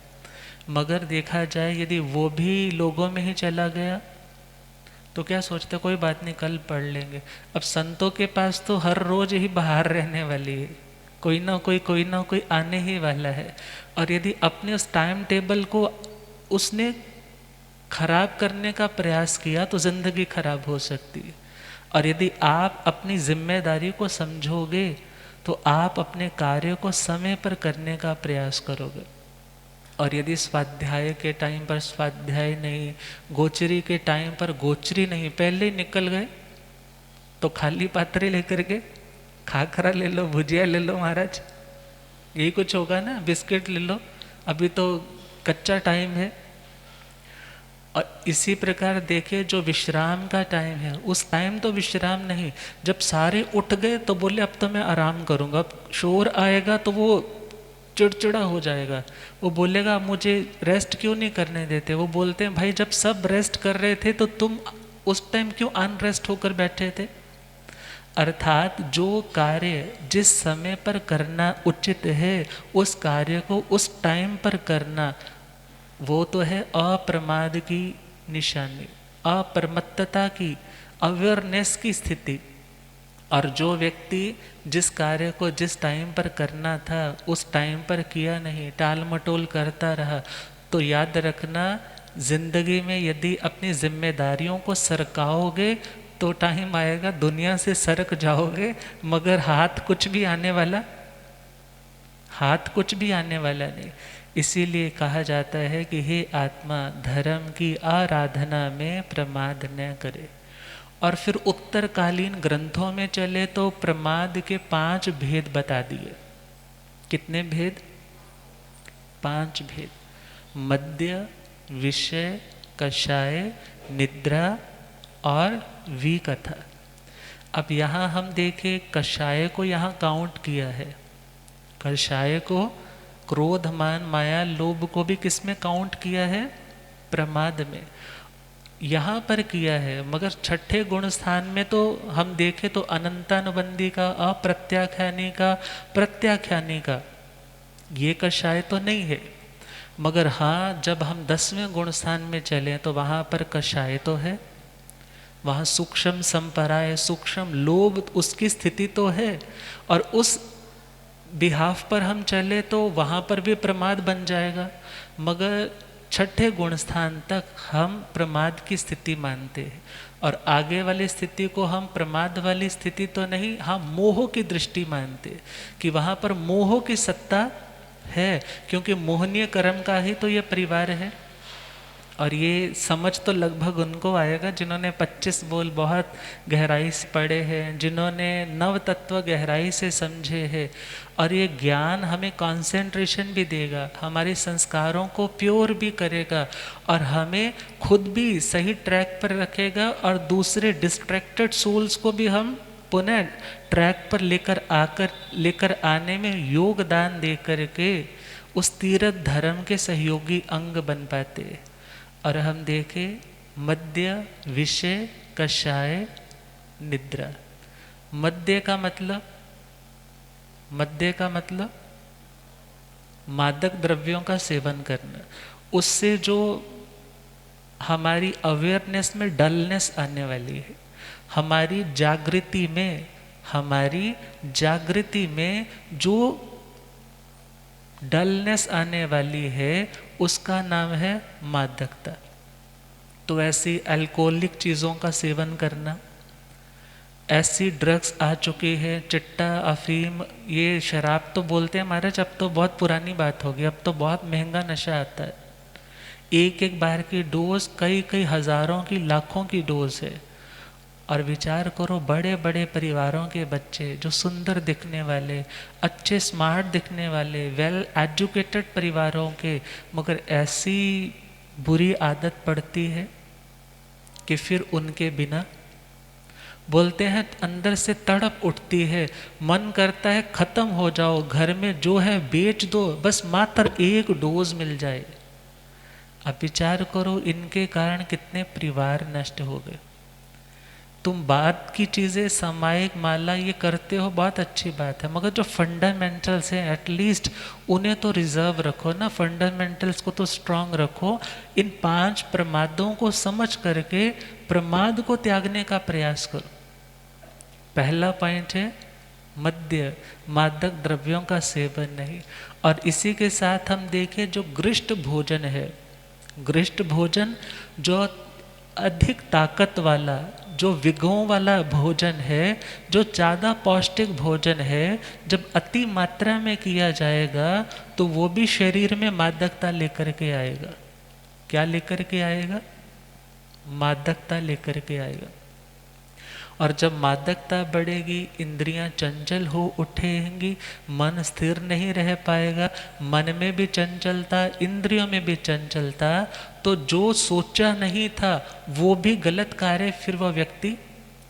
मगर देखा जाए यदि वो भी लोगों में ही चला गया तो क्या सोचते, कोई बात नहीं कल पढ़ लेंगे। अब संतों के पास तो हर रोज ही बाहर रहने वाली है, कोई ना कोई आने ही वाला है। और यदि अपने उस टाइम टेबल को उसने खराब करने का प्रयास किया तो जिंदगी खराब हो सकती है। और यदि आप अपनी जिम्मेदारी को समझोगे तो आप अपने कार्य को समय पर करने का प्रयास करोगे। और यदि स्वाध्याय के टाइम पर स्वाध्याय नहीं, गोचरी के टाइम पर गोचरी नहीं, पहले ही निकल गए तो खाली पात्रे लेकर के खाखरा ले लो, भुजिया ले लो महाराज, यही कुछ होगा ना, बिस्किट ले लो, अभी तो कच्चा टाइम है। और इसी प्रकार देखे जो विश्राम का टाइम है, उस टाइम तो विश्राम नहीं, जब सारे उठ गए तो बोले अब तो मैं आराम करूँगा, अब शोर आएगा तो वो चिड़चिड़ा हो जाएगा, वो बोलेगा मुझे रेस्ट क्यों नहीं करने देते। वो बोलते हैं भाई जब सब रेस्ट कर रहे थे तो तुम उस टाइम क्यों अनरेस्ट होकर बैठे थे। अर्थात जो कार्य जिस समय पर करना उचित है उस कार्य को उस टाइम पर करना, वो तो है अप्रमाद की निशानी, अप्रमत्तता की, अवेयरनेस की स्थिति। और जो व्यक्ति जिस कार्य को जिस टाइम पर करना था उस टाइम पर किया नहीं, टाल मटोल करता रहा, तो याद रखना जिंदगी में यदि अपनी जिम्मेदारियों को सरकाओगे तो टाइम आएगा दुनिया से सरक जाओगे, मगर हाथ कुछ भी आने वाला नहीं। इसीलिए कहा जाता है कि हे आत्मा धर्म की आराधना में प्रमाद न करे। और फिर उत्तरकालीन ग्रंथों में चले तो प्रमाद के 5 भेद बता दिए। कितने भेद? 5 भेद। मद्य, विषय, कषाय, निद्रा और विकथा। अब यहाँ हम देखें कषाय को यहाँ काउंट किया है, कषाय को क्रोध मान माया लोभ को भी किस में काउंट किया है? प्रमाद में। यहाँ पर किया है, मगर छठे गुण स्थान में तो हम देखें तो अनंतानुबंधी का, अप्रत्याख्यानी का, प्रत्याख्यानी का, ये कषाय तो नहीं है। मगर हाँ जब हम 10वें गुण स्थान में चले तो वहाँ पर कषाय तो है, वहाँ सूक्ष्म संपराय, सूक्ष्म लोभ उसकी स्थिति तो है। और उस बिहाफ पर हम चले तो वहाँ पर भी प्रमाद बन जाएगा। मगर छठे गुण स्थान तक हम प्रमाद की स्थिति मानते हैं, और आगे वाली स्थिति को हम प्रमाद वाली स्थिति तो नहीं, हम मोह की दृष्टि मानते हैं कि वहाँ पर मोह की सत्ता है, क्योंकि मोहनीय कर्म का ही तो ये परिवार है। और ये समझ तो लगभग उनको आएगा जिन्होंने 25 बोल बहुत गहराई से पढ़े हैं, जिन्होंने नव तत्व गहराई से समझे हैं। और ये ज्ञान हमें कंसंट्रेशन भी देगा, हमारे संस्कारों को प्योर भी करेगा, और हमें खुद भी सही ट्रैक पर रखेगा, और दूसरे डिस्ट्रैक्टेड सोल्स को भी हम पुनः ट्रैक पर लेकर आने में योगदान दे करके उस तीर्थ धर्म के सहयोगी अंग बन पाते। और हम देखें मद्य विषय कषाय निद्रा। मद्य का मतलब मादक द्रव्यों का सेवन करना, उससे जो हमारी अवेयरनेस में डलनेस आने वाली है, हमारी जागृति में जो डलनेस आने वाली है, उसका नाम है मादकता। तो ऐसी अल्कोहलिक चीज़ों का सेवन करना, ऐसी ड्रग्स आ चुकी है, चिट्टा अफीम, ये शराब तो बोलते हैं महाराज, अब तो बहुत पुरानी बात होगी, अब तो बहुत महंगा नशा आता है। एक एक बार की डोज कई हजारों की लाखों की डोज है। और विचार करो, बड़े बड़े परिवारों के बच्चे जो सुंदर दिखने वाले, अच्छे स्मार्ट दिखने वाले, वेल एजुकेटेड परिवारों के, मगर ऐसी बुरी आदत पड़ती है कि फिर उनके बिना, बोलते हैं अंदर से तड़प उठती है, मन करता है खत्म हो जाओ, घर में जो है बेच दो, बस मात्र एक डोज मिल जाए। अब विचार करो, इनके कारण कितने परिवार नष्ट हो गए। तुम बात की चीज़ें सामायिक माला ये करते हो, बहुत अच्छी बात है, मगर जो फंडामेंटल्स हैं एटलीस्ट उन्हें तो रिजर्व रखो ना, फंडामेंटल्स को तो स्ट्रांग रखो। इन 5 प्रमादों को समझ करके प्रमाद को त्यागने का प्रयास करो। पहला पॉइंट है मद्य, मादक द्रव्यों का सेवन नहीं। और इसी के साथ हम देखें जो गृष्ट भोजन है, गृष्ट भोजन जो अधिक ताकत वाला, जो विगों वाला भोजन है, जो ज़्यादा पौष्टिक भोजन है, जब अति मात्रा में किया जाएगा तो वो भी शरीर में मादकता लेकर के आएगा। क्या लेकर के आएगा? मादकता लेकर के आएगा। और जब मादकता बढ़ेगी, इंद्रियां चंचल हो उठेंगी, मन स्थिर नहीं रह पाएगा, मन में भी चंचलता, इंद्रियों में भी चंचलता, तो जो सोचा नहीं था वो भी गलत कार्य फिर वह व्यक्ति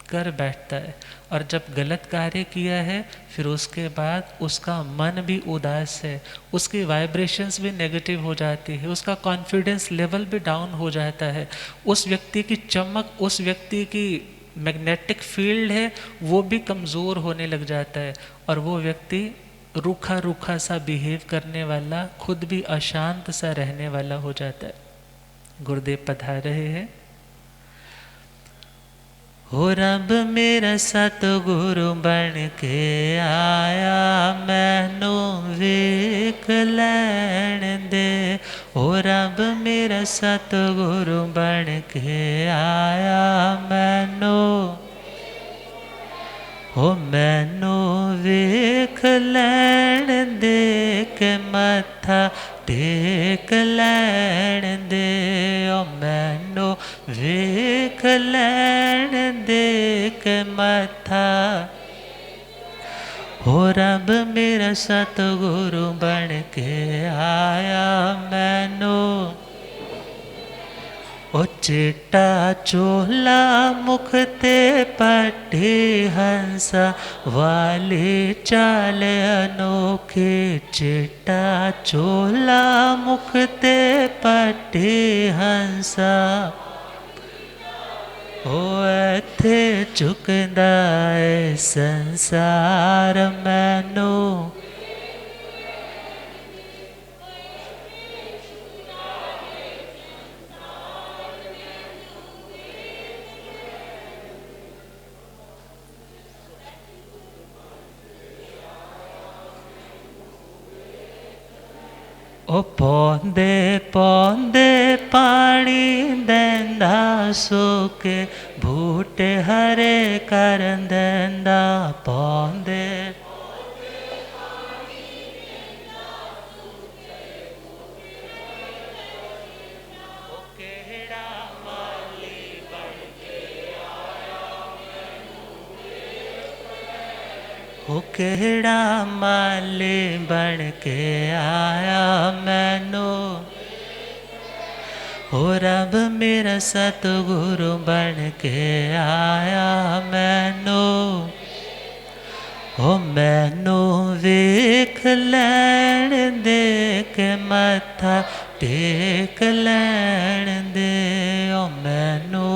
कर बैठता है। और जब गलत कार्य किया है, फिर उसके बाद उसका मन भी उदास है, उसकी वाइब्रेशंस भी नेगेटिव हो जाती है, उसका कॉन्फिडेंस लेवल भी डाउन हो जाता है, उस व्यक्ति की चमक, उस व्यक्ति की मैग्नेटिक फील्ड है वो भी कमज़ोर होने लग जाता है, और वो व्यक्ति रूखा रूखा सा बिहेव करने वाला, खुद भी अशांत सा रहने वाला हो जाता है। गुरुदेव पधार रहे हैं। हो रब मेरा सतगुरु बन के आया, मैनू वेख लैण दे। हो रब मेरा सतगुरु बन के आया, मैनू, हो मैनू वेख लैण दे, के मत्था टेक लैण दे। ओ मैनू वेख लैण दे, के मत्था, हो रब मेरा सतगुरु बन के आया, मैनू, ओ चिट्टा चोला मुख ते पट्टी हंसा वाली चाल अनोखी। चिट्टा चोला मुख ते पट्टी हंसा, ओ इत्थे झुकदा है संसार मैनू। ओ पौंदे पौंदे पानी देंदा सूके बूटे हरे कर देंदा पौंदे वो केड़ा माली बन के आया मैनू हो रब मेरा सतगुरु बन के आया मैनू हो मैनू वेख लैण दे के मत्था टेक लैण दे ओ मैनू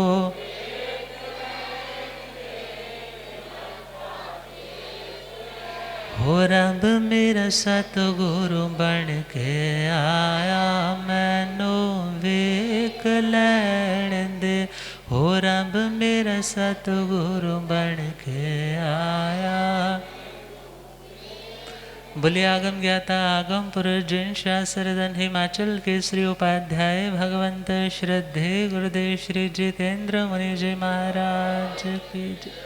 हो रब मेरा सतगुरु बन के आया मैनू वेख लैण दे हो रब मेरा सतगुरु बन के आया। बोलिए आगम ज्ञाता आगम पुरुष जिन शास्त्रधन हिमाचल केसरी उपाध्याय भगवंत श्रद्धे गुरुदेव श्री जितेंद्र मुनि जी महाराज की जय।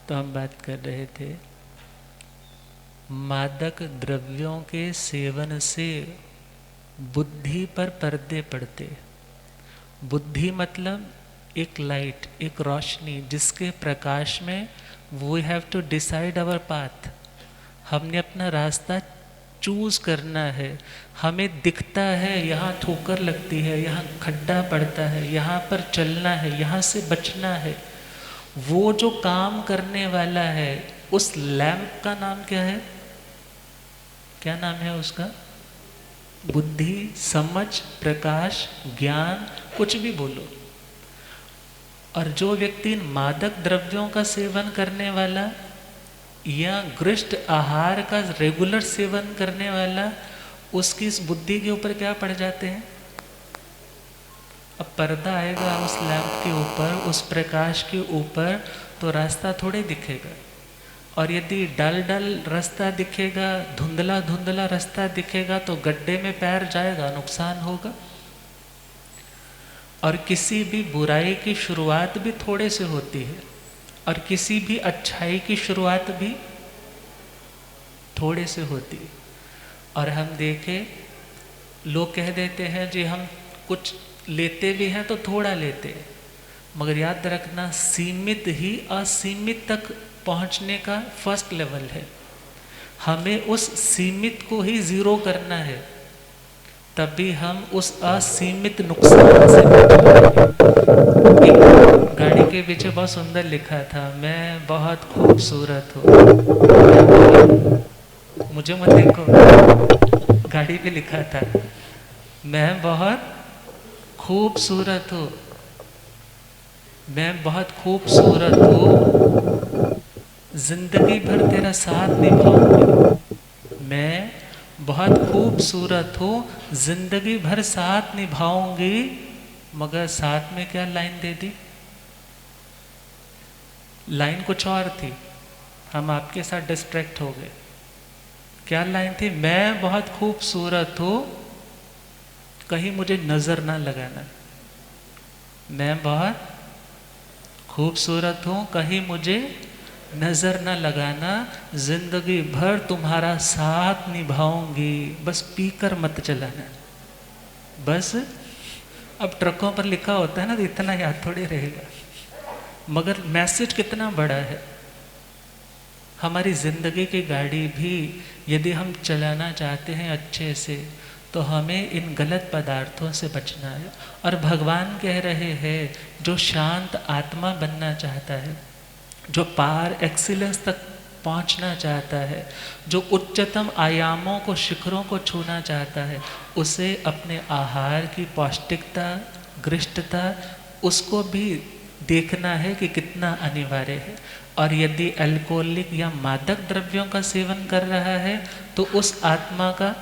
तो हम बात कर रहे थे मादक द्रव्यों के सेवन से बुद्धि पर पर्दे पड़ते। बुद्धि मतलब एक लाइट, एक रोशनी जिसके प्रकाश में we have to decide our path. हमने अपना रास्ता चूज करना है। हमें दिखता है यहाँ ठोकर लगती है, यहाँ खड्डा पड़ता है, यहाँ पर चलना है, यहाँ से बचना है। वो जो काम करने वाला है उस लैंप का नाम क्या है? क्या नाम है उसका? बुद्धि, समझ, प्रकाश, ज्ञान, कुछ भी बोलो। और जो व्यक्ति मादक द्रव्यों का सेवन करने वाला या गृष्ट आहार का रेगुलर सेवन करने वाला, उसकी इस बुद्धि के ऊपर क्या पड़ जाते हैं? अब पर्दा आएगा उस लैंप के ऊपर, उस प्रकाश के ऊपर, तो रास्ता थोड़े दिखेगा। और यदि डल डल रास्ता दिखेगा, धुंधला धुंधला रास्ता दिखेगा, तो गड्ढे में पैर जाएगा, नुकसान होगा। और किसी भी बुराई की शुरुआत भी थोड़े से होती है, और किसी भी अच्छाई की शुरुआत भी थोड़े से होती है। और हम देखें, लोग कह देते हैं जी हम कुछ लेते भी हैं तो थोड़ा लेते हैं, मगर याद रखना सीमित ही असीमित तक पहुंचने का फर्स्ट लेवल है। हमें उस सीमित को ही जीरो करना है, तभी हम उस असीमित नुकसान से बचेंगे। गाड़ी के पीछे बहुत सुंदर लिखा था, मैं बहुत खूबसूरत हूँ। मुझे मत देखो, गाड़ी पे लिखा था मैं बहुत खूबसूरत हूँ, मैं बहुत खूबसूरत हूँ, जिंदगी भर तेरा साथ निभाऊंगी। मैं बहुत खूबसूरत हूँ, जिंदगी भर साथ निभाऊंगी। मगर साथ में क्या लाइन दे दी? लाइन कुछ और थी, हम आपके साथ डिस्ट्रैक्ट हो गए। क्या लाइन थी? मैं बहुत खूबसूरत हूँ, कहीं मुझे नजर ना लगाना। मैं बहुत खूबसूरत हूँ, कहीं मुझे नजर ना लगाना, जिंदगी भर तुम्हारा साथ निभाऊंगी, बस पीकर मत चलाना। बस अब ट्रकों पर लिखा होता है ना, तो इतना याद थोड़ी रहेगा, मगर मैसेज कितना बड़ा है। हमारी जिंदगी की गाड़ी भी यदि हम चलाना चाहते हैं अच्छे से, तो हमें इन गलत पदार्थों से बचना है। और भगवान कह रहे हैं, जो शांत आत्मा बनना चाहता है, जो पार एक्सीलेंस तक पहुंचना चाहता है, जो उच्चतम आयामों को, शिखरों को छूना चाहता है, उसे अपने आहार की पौष्टिकता, गृष्टता, उसको भी देखना है कि कितना अनिवार्य है। और यदि अल्कोहलिक या मादक द्रव्यों का सेवन कर रहा है, तो उस आत्मा का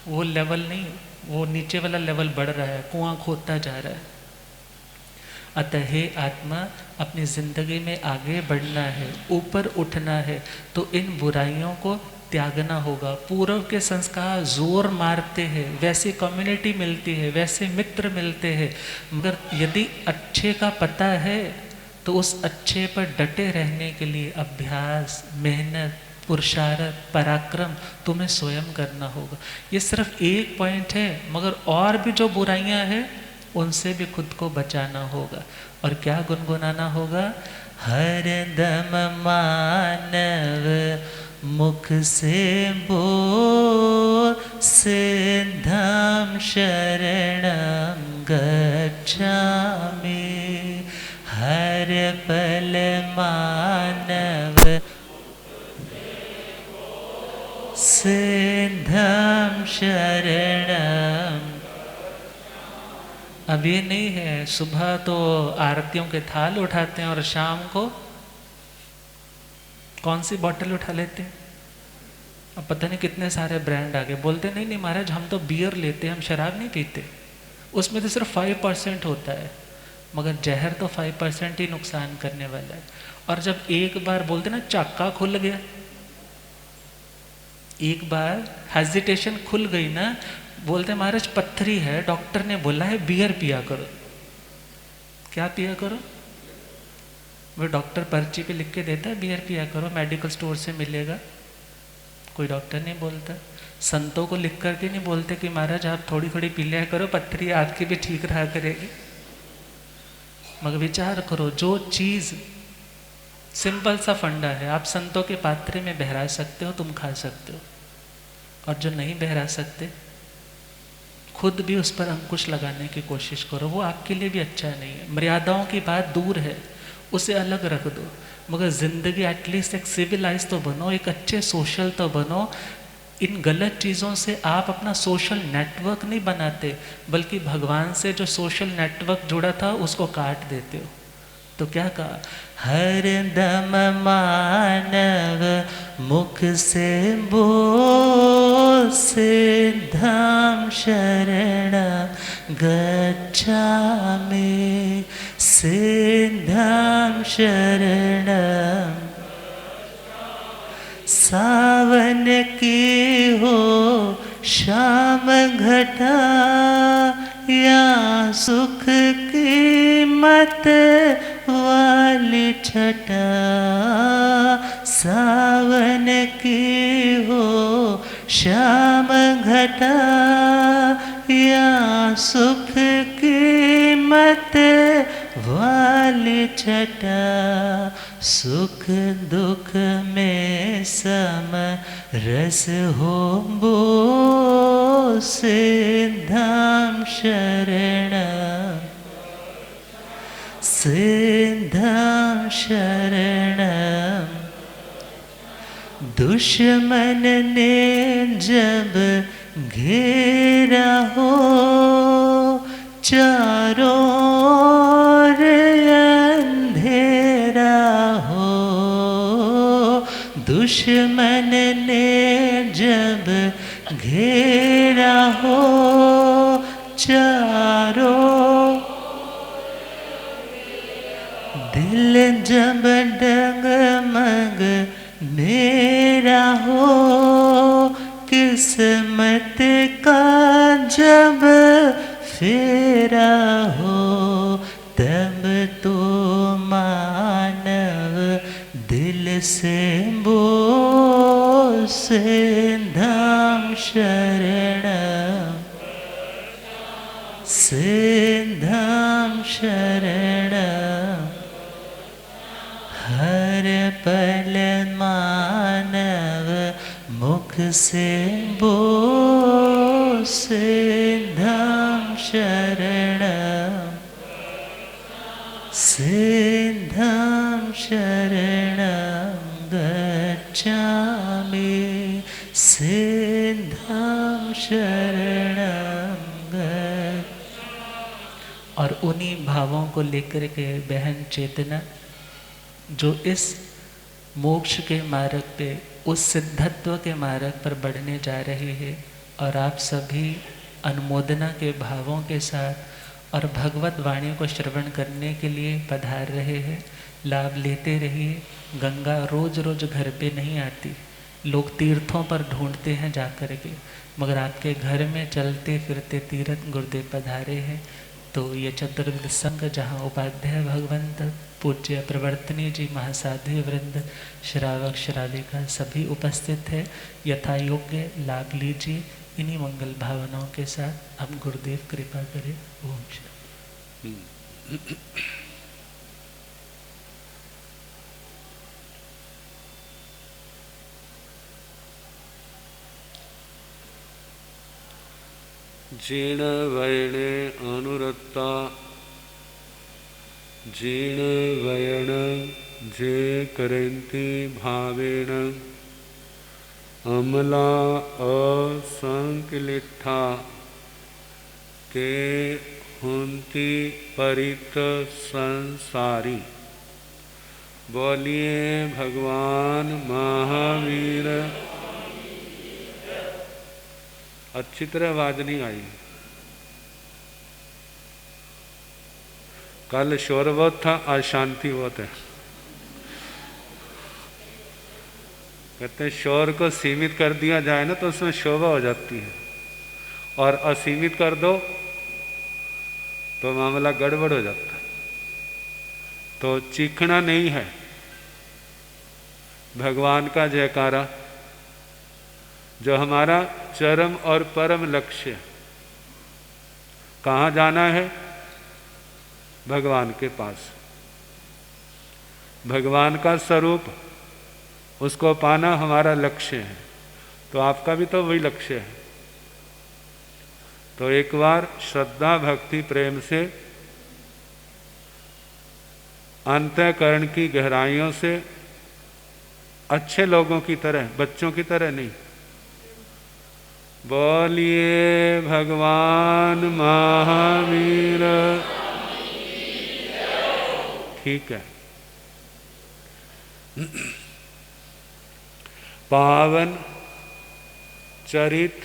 वो लेवल नहीं, वो नीचे वाला लेवल बढ़ रहा है, कुआं खोदता जा रहा है। अतः हे आत्मा, अपनी जिंदगी में आगे बढ़ना है, ऊपर उठना है, तो इन बुराइयों को त्यागना होगा। पूर्व के संस्कार जोर मारते हैं, वैसी कम्युनिटी मिलती है, वैसे मित्र मिलते हैं, मगर यदि अच्छे का पता है तो उस अच्छे पर डटे रहने के लिए अभ्यास, मेहनत, पुरुषार्थ, पराक्रम तुम्हें स्वयं करना होगा। ये सिर्फ एक पॉइंट है, मगर और भी जो बुराइयां हैं उनसे भी खुद को बचाना होगा। और क्या गुनगुनाना होगा? हर दम मानव मुख से बोल, सिद्धम शरणम गच्छामि। हर पल मानव सिद्धम शरणम। अब ये नहीं है सुबह तो आरतियों के थाल उठाते हैं और शाम को कौन सी बोतल उठा लेते हैं। अब पता नहीं कितने सारे ब्रांड आ गए, बोलते नहीं नहीं महाराज हम तो बियर लेते हैं, हम शराब नहीं पीते, उसमें तो सिर्फ 5% होता है, मगर जहर तो 5% ही नुकसान करने वाला है। और जब एक बार बोलते ना चक्का खुल गया, एक बार हेजिटेशन खुल गई ना, बोलते महाराज पत्थरी है, डॉक्टर ने बोला है बियर पिया करो। क्या पिया करो? वो डॉक्टर पर्ची पे लिख के देता है बियर पिया करो, मेडिकल स्टोर से मिलेगा, कोई डॉक्टर नहीं बोलता। संतों को लिख करके नहीं बोलते कि महाराज आप थोड़ी थोड़ी पी लिया करो, पत्थरी आपकी भी ठीक रहा करेगी। मगर विचार करो, जो चीज़ सिंपल सा फंडा है, आप संतों के पात्रे में बहरा सकते हो, तुम खा सकते हो, और जो नहीं बहरा सकते खुद भी उस पर अंकुश लगाने की कोशिश करो, वो आपके लिए भी अच्छा नहीं है। मर्यादाओं की बात दूर है, उसे अलग रख दो, मगर ज़िंदगी एटलीस्ट एक सिविलाइज तो बनो, एक अच्छे सोशल तो बनो। इन गलत चीज़ों से आप अपना सोशल नेटवर्क नहीं बनाते, बल्कि भगवान से जो सोशल नेटवर्क जुड़ा था उसको काट देते हो। तो क्या कहा? हर दम मानव मुख से बोल, सिद्धम शरण गच्छामि। सिद्धम शरण। सावन की हो शाम घटा, या सुख की मत वाली छटा। सावन की हो शाम घटा, या सुख की मत वाली छटा। सुख दुख में सम रस हो बोल, सिद्धम शरण। सिद्धम शरण। दुश्मन ने जब घेरा हो, चारों ओर अंधेरा हो। दुश्मन ने जब घेरा हो, चारों दिल जब डगमग मेरा हो। किस्मत का जब फेरा हो, तब तो मानव दिल से बोल, सिद्धम शरण। सिद्धम शरण। हर पल मानव मुख से बोल, सिद्धम शरण। सिद्धम शरण गच्छामि। सिद्धम शरण गच्छामि। और उन्हीं भावों को लेकर के बहन चेतना जो इस मोक्ष के मार्ग पे, उस सिद्धत्व के मार्ग पर बढ़ने जा रही है, और आप सभी अनुमोदना के भावों के साथ और भगवत वाणी को श्रवण करने के लिए पधार रहे हैं। लाभ लेते रहिए। गंगा रोज रोज घर पे नहीं आती, लोग तीर्थों पर ढूंढते हैं जा कर के, मगर आपके घर में चलते फिरते तीर्थ गुरुदेव पधारे हैं। तो ये चतुर्विध संघ जहाँ उपाध्याय भगवंत, पूज्य प्रवर्तनी जी, महासाध्वी वृंद, श्रावक श्राविका सभी उपस्थित है, यथा योग्य लाभ लीजिए। इन्हीं मंगल भावनाओं के साथ अब गुरुदेव कृपा करें। ओम शांति। जीर्ण वयणे अनुरक्ता जीर्ण वयण जे करन्ति भावेन अमला असंकलिठा ते हुंति परित संसारी। बोलिए भगवान महावीर। अच्छी तरह आवाज नहीं आई। कल शोर बहुत था, आज शांति बहुत है। कहते हैं शोर को सीमित कर दिया जाए ना तो उसमें शोभा हो जाती है, और असीमित कर दो तो मामला गड़बड़ हो जाता है। तो चीखना नहीं है, भगवान का जयकारा जो हमारा चरम और परम लक्ष्य। कहाँ जाना है? भगवान के पास। भगवान का स्वरूप, उसको पाना हमारा लक्ष्य है। तो आपका भी तो वही लक्ष्य है। तो एक बार श्रद्धा भक्ति प्रेम से अंतःकरण की गहराइयों से अच्छे लोगों की तरह, बच्चों की तरह नहीं, बोलिए भगवान महावीर। ठीक है। पावन चरित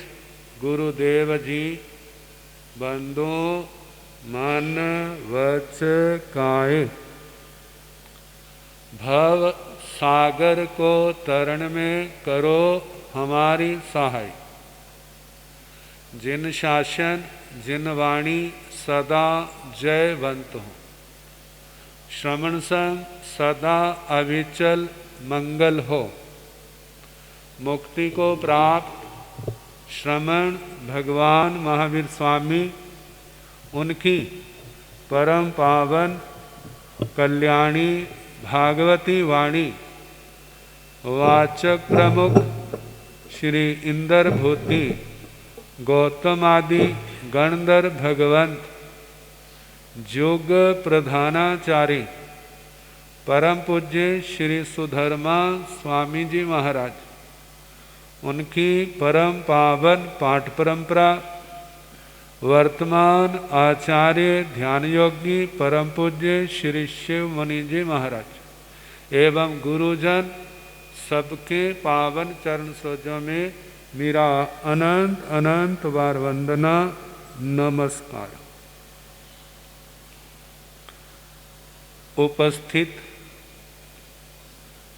गुरुदेव जी बंदो मन वच काये, भव सागर को तरण में करो हमारी सहाय। जिन शासन जिन वाणी सदा जयवंत हो, श्रवण संग सदा अविचल मंगल हो। मुक्ति को प्राप्त श्रमण भगवान महावीर स्वामी, उनकी परम पावन कल्याणी भागवती वाणी वाचक प्रमुख श्री इंदर भूति गौतम आदि गणधर भगवंत जोग प्रधानाचार्य परम पूज्य श्री सुधर्मा स्वामी जी महाराज, उनकी परम पावन पाठ परंपरा, वर्तमान आचार्य ध्यान योगी परम पूज्य श्री शिव मुनि जी महाराज एवं गुरुजन सबके पावन चरण सरोजों में मेरा अनंत अनंत बार वंदना नमस्कार। उपस्थित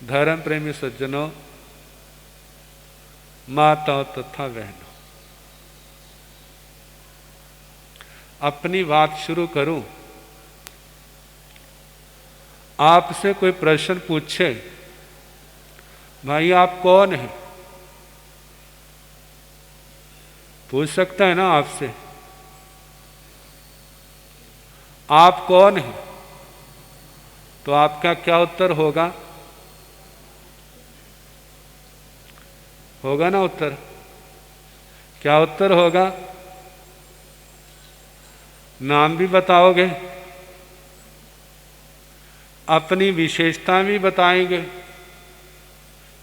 धर्म प्रेमी सज्जनों, माताओं तथा बहनों, अपनी बात शुरू करूं। आपसे कोई प्रश्न पूछे, भाई आप कौन हैं? पूछ सकता है ना आपसे, आप कौन हैं? तो आपका क्या उत्तर होगा? होगा ना उत्तर? क्या उत्तर होगा? नाम भी बताओगे, अपनी विशेषता भी बताएंगे,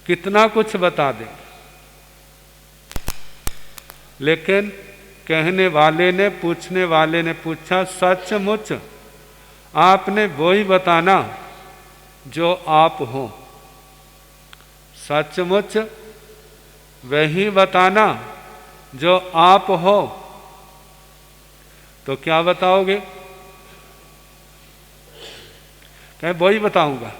कितना कुछ बता देंगे। लेकिन कहने वाले ने, पूछने वाले ने पूछा, सचमुच आपने वो ही बताना जो आप हो। सचमुच वही बताना जो आप हो। तो क्या बताओगे? कहे वही बताऊंगा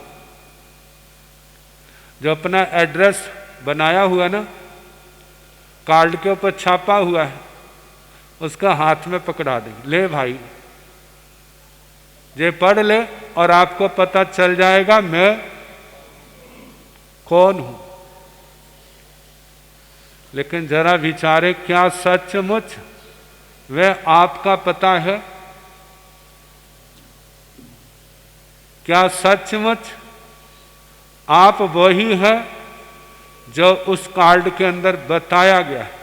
जो अपना एड्रेस बनाया हुआ ना, कार्ड के ऊपर छापा हुआ है, उसका हाथ में पकड़ा देंगे, ले भाई ये पढ़ ले और आपको पता चल जाएगा मैं कौन हूं। लेकिन जरा विचारे, क्या सचमुच वह आपका पता है? क्या सचमुच आप वही है जो उस कार्ड के अंदर बताया गया है?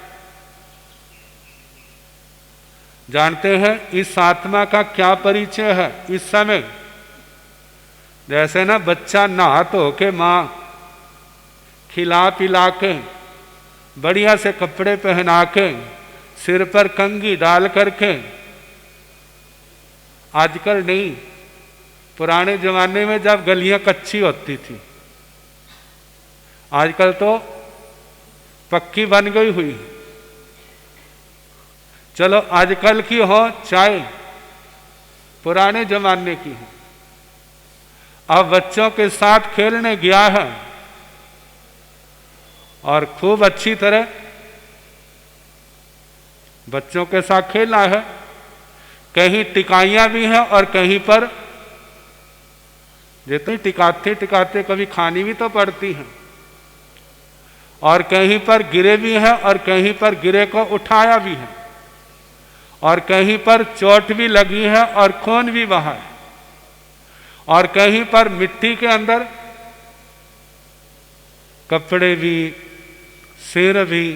जानते हैं इस आत्मा का क्या परिचय है इस समय? जैसे ना बच्चा नहा धो के माँ खिला पिला के बढ़िया से कपड़े पहना के सिर पर कंघी डाल करके, आजकल नहीं, पुराने जमाने में जब गलियां कच्ची होती थी, आजकल तो पक्की बन गई हुई। चलो आजकल की हो चाहे पुराने जमाने की हो, अब बच्चों के साथ खेलने गया है और खूब अच्छी तरह बच्चों के साथ खेला है। कहीं टिकाइयां भी हैं और कहीं पर जितनी टिकाते टिकाते कभी खानी भी तो पड़ती है, और कहीं पर गिरे भी हैं और कहीं पर गिरे को उठाया भी है, और कहीं पर चोट भी लगी है और खून भी बहा है, और कहीं पर मिट्टी के अंदर कपड़े भी, सिर भी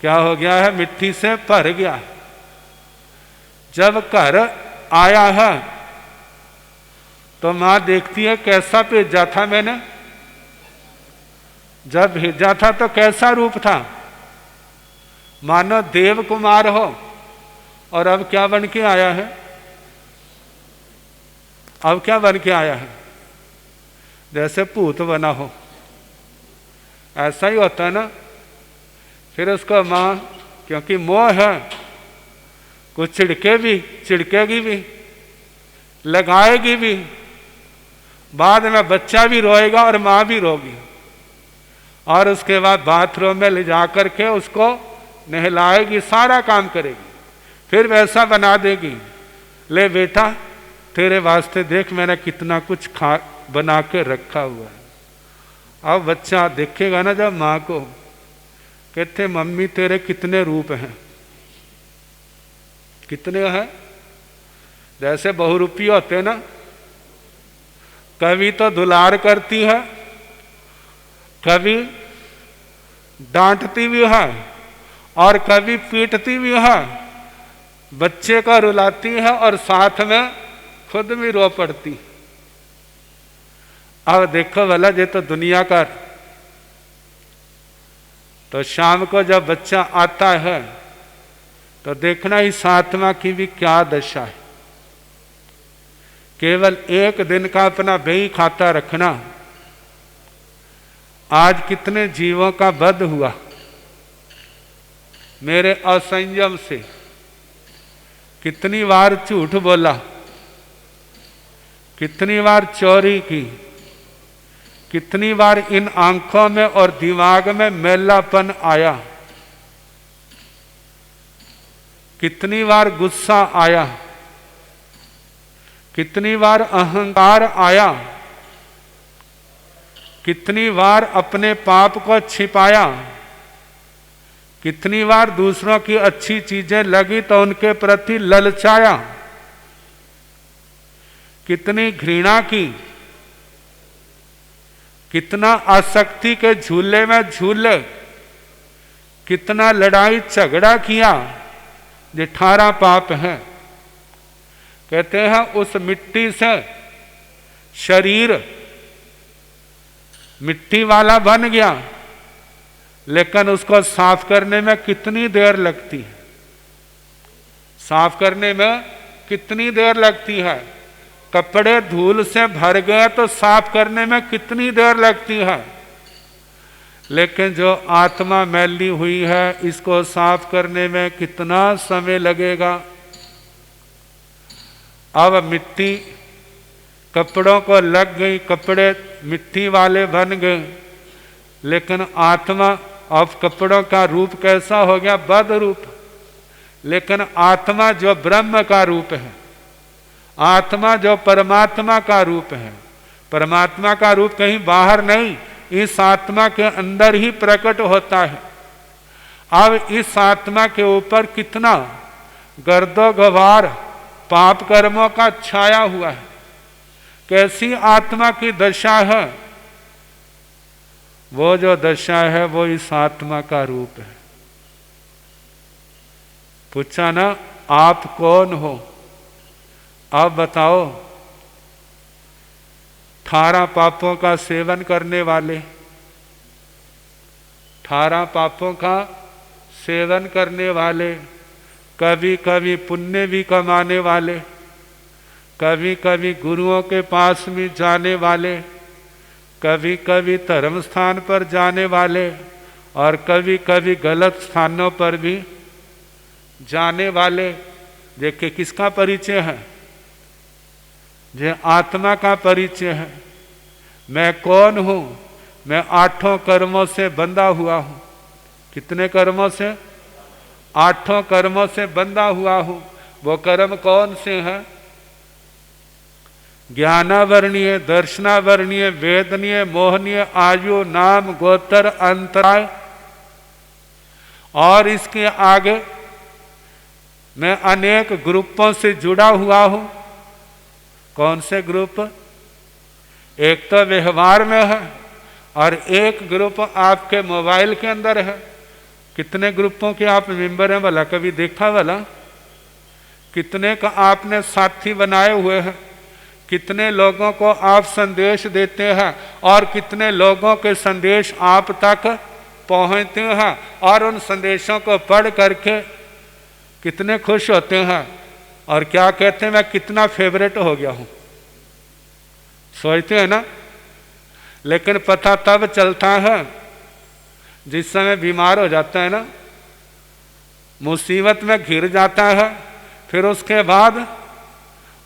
क्या हो गया है, मिट्टी से भर गया है। जब घर आया है तो मां देखती है कैसा भेजा था मैंने, जब भेजा था तो कैसा रूप था, मानो देव कुमार हो, और अब क्या बन के आया है? अब क्या बन के आया है? जैसे भूत बना हो। ऐसा ही होता है ना। फिर उसको मां, क्योंकि मोह है, कुछ चिढ़केगी भी, लगाएगी भी, बाद में बच्चा भी रोएगा और मां भी रोगी, और उसके बाद बाथरूम में ले जा करके उसको नहलाएगी, सारा काम करेगी, फिर वैसा बना देगी। ले बेटा तेरे वास्ते देख मैंने कितना कुछ बना के रखा हुआ है। अब बच्चा देखेगा ना जब माँ को, कहते मम्मी तेरे कितने रूप हैं, कितने हैं? जैसे बहुरूपी होते ना, कभी तो दुलार करती है, कभी डांटती भी है और कभी पीटती भी है, बच्चे को रुलाती है और साथ में खुद भी रो पड़ती। अब देखो भला, ये तो दुनिया का। तो शाम को जब बच्चा आता है तो देखना इस आत्मा की भी क्या दशा है। केवल एक दिन का अपना बही खाता रखना। आज कितने जीवों का वध हुआ मेरे असंयम से, कितनी बार झूठ बोला, कितनी बार चोरी की, कितनी बार इन आंखों में और दिमाग में मैलापन आया, कितनी बार गुस्सा आया, कितनी बार अहंकार आया, कितनी बार अपने पाप को छिपाया, कितनी बार दूसरों की अच्छी चीजें लगी तो उनके प्रति ललचाया, कितनी घृणा की, कितना आसक्ति के झूले में झूले, कितना लड़ाई झगड़ा किया, ये 18 पाप है। कहते हैं उस मिट्टी से शरीर मिट्टी वाला बन गया, लेकिन उसको साफ करने में कितनी देर लगती है? साफ करने में कितनी देर लगती है? कपड़े धूल से भर गए तो साफ करने में कितनी देर लगती है? लेकिन जो आत्मा मैली हुई है, इसको साफ करने में कितना समय लगेगा? अब मिट्टी कपड़ों को लग गई, कपड़े मिट्टी वाले बन गए, लेकिन आत्मा अब कपड़ों का रूप कैसा हो गया? बद रूप। लेकिन आत्मा जो ब्रह्म का रूप है, आत्मा जो परमात्मा का रूप है, परमात्मा का रूप कहीं बाहर नहीं, इस आत्मा के अंदर ही प्रकट होता है। अब इस आत्मा के ऊपर कितना गर्दो गवार पाप कर्मों का छाया हुआ है। कैसी आत्मा की दशा है? वो जो दशा है वो इस आत्मा का रूप है। पूछा ना आप कौन हो? अब बताओ। 18 पापों का सेवन करने वाले, 18 पापों का सेवन करने वाले, कभी कभी पुण्य भी कमाने वाले, कभी कभी गुरुओं के पास भी जाने वाले, कभी कभी धर्म स्थान पर जाने वाले, और कभी कभी गलत स्थानों पर भी जाने वाले। देखिए किसका परिचय है? जो आत्मा का परिचय है। मैं कौन हूं? मैं 8 कर्मों से बंधा हुआ हूं। कितने कर्मों से? 8 कर्मों से बंधा हुआ हूं। वो कर्म कौन से हैं? ज्ञानावरणीय, दर्शनावरणीय, वेदनीय, मोहनीय, आयु, नाम, गोत्र, अंतराय। और इसके आगे मैं अनेक ग्रुपों से जुड़ा हुआ हूं। कौन से ग्रुप? एक तो व्यवहार में है और एक ग्रुप आपके मोबाइल के अंदर है। कितने ग्रुपों के आप मेंबर हैं भला? कभी देखा भला? कितने का आपने साथी बनाए हुए हैं? कितने लोगों को आप संदेश देते हैं और कितने लोगों के संदेश आप तक पहुंचते हैं और उन संदेशों को पढ़ करके कितने खुश होते हैं और क्या कहते हैं मैं कितना फेवरेट हो गया हूं। सोचते हैं ना। लेकिन पता तब चलता है जिस समय बीमार हो जाता है ना, मुसीबत में घिर जाता है, फिर उसके बाद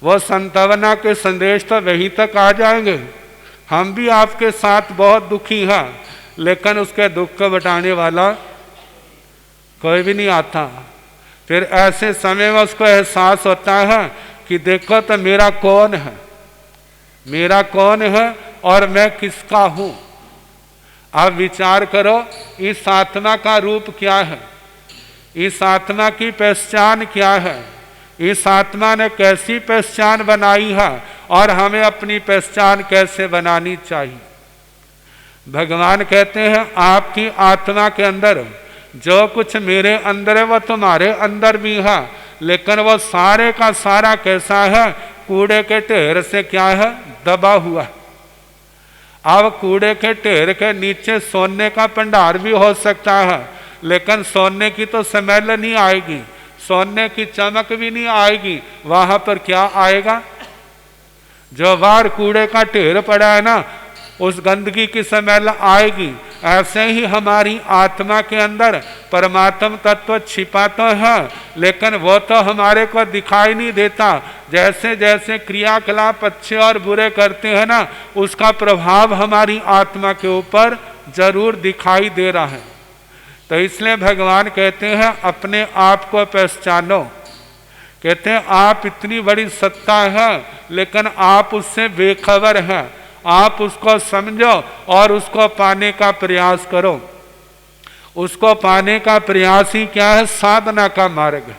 वो संतावना के संदेश तो वहीं तक आ जाएंगे। हम भी आपके साथ बहुत दुखी हैं, लेकिन उसके दुख को बटाने वाला कोई भी नहीं आता। फिर ऐसे समय में उसको एहसास होता है कि देखो तो मेरा कौन है, मेरा कौन है और मैं किसका हूं। आप विचार करो इस आत्मा का रूप क्या है, इस आत्मा की पहचान क्या है, इस आत्मा ने कैसी पहचान बनाई है और हमें अपनी पहचान कैसे बनानी चाहिए। भगवान कहते हैं आपकी आत्मा के अंदर जो कुछ मेरे अंदर है वो तुम्हारे अंदर भी है, लेकिन वो सारे का सारा कैसा है? कूड़े के ढेर से क्या है? दबा हुआ। अब कूड़े के ढेर के नीचे सोने का भंडार भी हो सकता है, लेकिन सोने की तो स्मेल नहीं आएगी, सोने की चमक भी नहीं आएगी। वहां पर क्या आएगा? जो बाहर कूड़े का ढेर पड़ा है ना, उस गंदगी की स्मेल आएगी। ऐसे ही हमारी आत्मा के अंदर परमात्म तत्व छिपा तो है, लेकिन वो तो हमारे को दिखाई नहीं देता। जैसे जैसे क्रियाकलाप अच्छे और बुरे करते हैं ना, उसका प्रभाव हमारी आत्मा के ऊपर जरूर दिखाई दे रहा है। तो इसलिए भगवान कहते हैं अपने आप को पहचानो। कहते हैं आप इतनी बड़ी सत्ता है, लेकिन आप उससे बेखबर हैं। आप उसको समझो और उसको पाने का प्रयास करो। उसको पाने का प्रयास ही क्या है? साधना का मार्ग।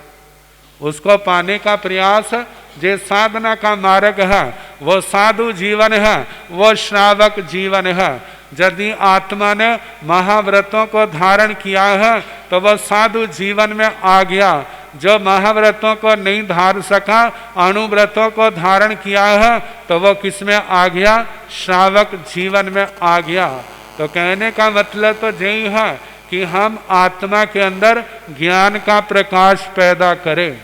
उसको पाने का प्रयास जो साधना का मार्ग है, वो साधु जीवन है, वो श्रावक जीवन है। यदि आत्मा ने महाव्रतों को धारण किया है तो वह साधु जीवन में आ गया। जो महाव्रतों को नहीं धार सका, अणुव्रतों को धारण किया है, तो वो किस में आ गया? श्रावक जीवन में आ गया। तो कहने का मतलब तो यही है कि हम आत्मा के अंदर ज्ञान का प्रकाश पैदा करें,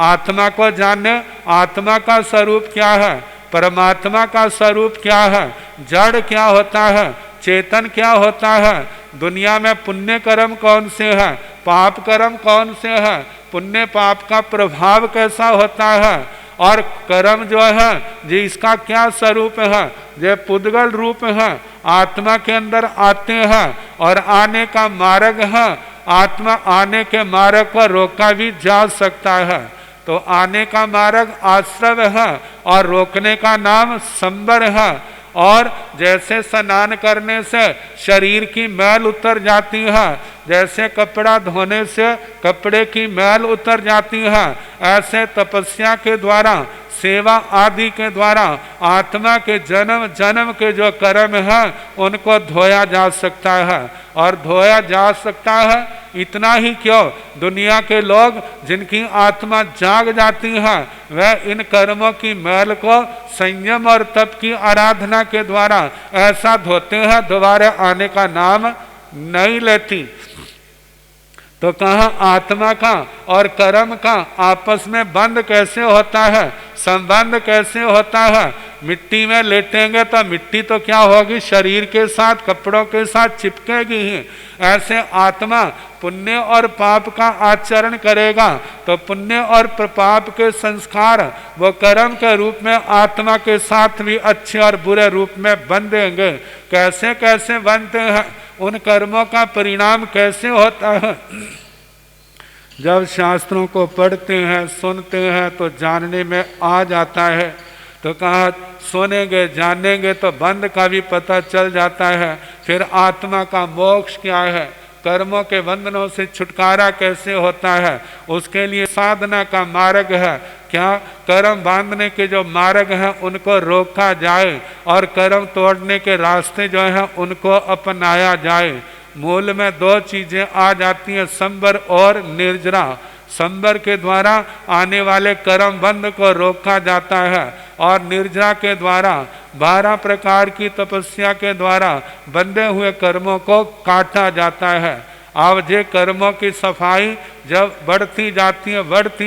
आत्मा को जाने। आत्मा का स्वरूप क्या है? परमात्मा का स्वरूप क्या है? जड़ क्या होता है? चेतन क्या होता है? दुनिया में पुण्य कर्म कौन से हैं? पाप कर्म कौन से हैं? पुण्य पाप का प्रभाव कैसा होता है? और कर्म जो है जी इसका क्या स्वरूप है, जो पुद्गल रूप है, आत्मा के अंदर आते हैं और आने का मार्ग है। आत्मा आने के मार्ग को रोका भी जा सकता है। तो आने का मार्ग आश्रव है और रोकने का नाम संबर है। और जैसे स्नान करने से शरीर की मैल उतर जाती है, जैसे कपड़ा धोने से कपड़े की मैल उतर जाती है, ऐसे तपस्या के द्वारा, सेवा आदि के द्वारा आत्मा के जन्म जन्म के जो कर्म है उनको धोया जा सकता है। और धोया जा सकता है इतना ही क्यों, दुनिया के लोग जिनकी आत्मा जाग जाती है वह इन कर्मों की मैल को संयम और तप की आराधना के द्वारा ऐसा धोते हैं दोबारा आने का नाम नहीं लेती। तो कहा आत्मा का और कर्म का आपस में बंद कैसे होता है, संबंध कैसे होता है। मिट्टी में लेटेंगे तो मिट्टी तो क्या होगी, शरीर के साथ, कपड़ों के साथ चिपकेगी ही। ऐसे आत्मा पुण्य और पाप का आचरण करेगा तो पुण्य और पाप के संस्कार वो कर्म के रूप में आत्मा के साथ भी अच्छे और बुरे रूप में बंधेंगे। कैसे कैसे बनते हैं, उन कर्मों का परिणाम कैसे होता है। जब शास्त्रों को पढ़ते हैं, सुनते हैं तो जानने में आ जाता है। तो कहा सुनेंगे जानेंगे तो बंध का भी पता चल जाता है। फिर आत्मा का मोक्ष क्या है, कर्मों के बंधनों से छुटकारा कैसे होता है, उसके लिए साधना का मार्ग है। क्या कर्म बांधने के जो मार्ग हैं उनको रोका जाए और कर्म तोड़ने के रास्ते जो हैं उनको अपनाया जाए। मूल में दो चीजें आ जाती हैं, संबर और निर्जरा। संबर के द्वारा आने वाले कर्म बंध को रोका जाता है और निर्जरा के द्वारा 12 प्रकार की तपस्या के द्वारा बंधे हुए कर्मों को काटा जाता है। अब ये कर्मों की सफाई जब बढ़ती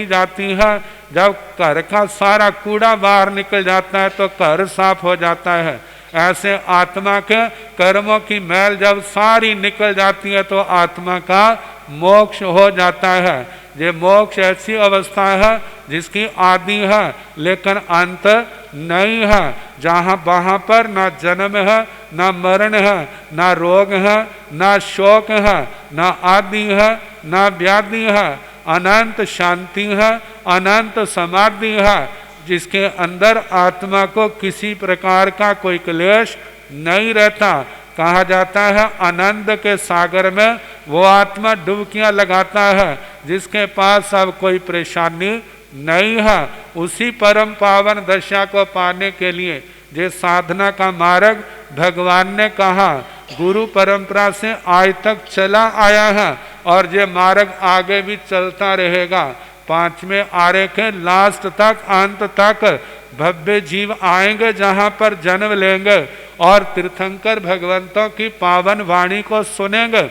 जाती है, जब घर का सारा कूड़ा बाहर निकल जाता है तो घर साफ हो जाता है। ऐसे आत्मा के कर्मों की मैल जब सारी निकल जाती है तो आत्मा का मोक्ष हो जाता है। ये मोक्ष ऐसी अवस्था है जिसकी आदि है लेकिन अंत नहीं है, जहाँ वहाँ पर ना जन्म है, ना मरण है, ना रोग है, ना शोक है, ना आदि है, ना व्याधि है। अनंत शांति है, अनंत समाधि है, जिसके अंदर आत्मा को किसी प्रकार का कोई क्लेश नहीं रहता। कहा जाता है आनंद के सागर में वो आत्मा डुबकियां लगाता है जिसके पास अब कोई परेशानी नहीं है। उसी परम पावन दशा को पाने के लिए जो साधना का मार्ग भगवान ने कहा गुरु परंपरा से आज तक चला आया है और ये मार्ग आगे भी चलता रहेगा। 5वें आरे के लास्ट तक, अंत तक भव्य जीव आएंगे जहाँ पर जन्म लेंगे और तीर्थंकर भगवंतों की पावन वाणी को सुनेंगे।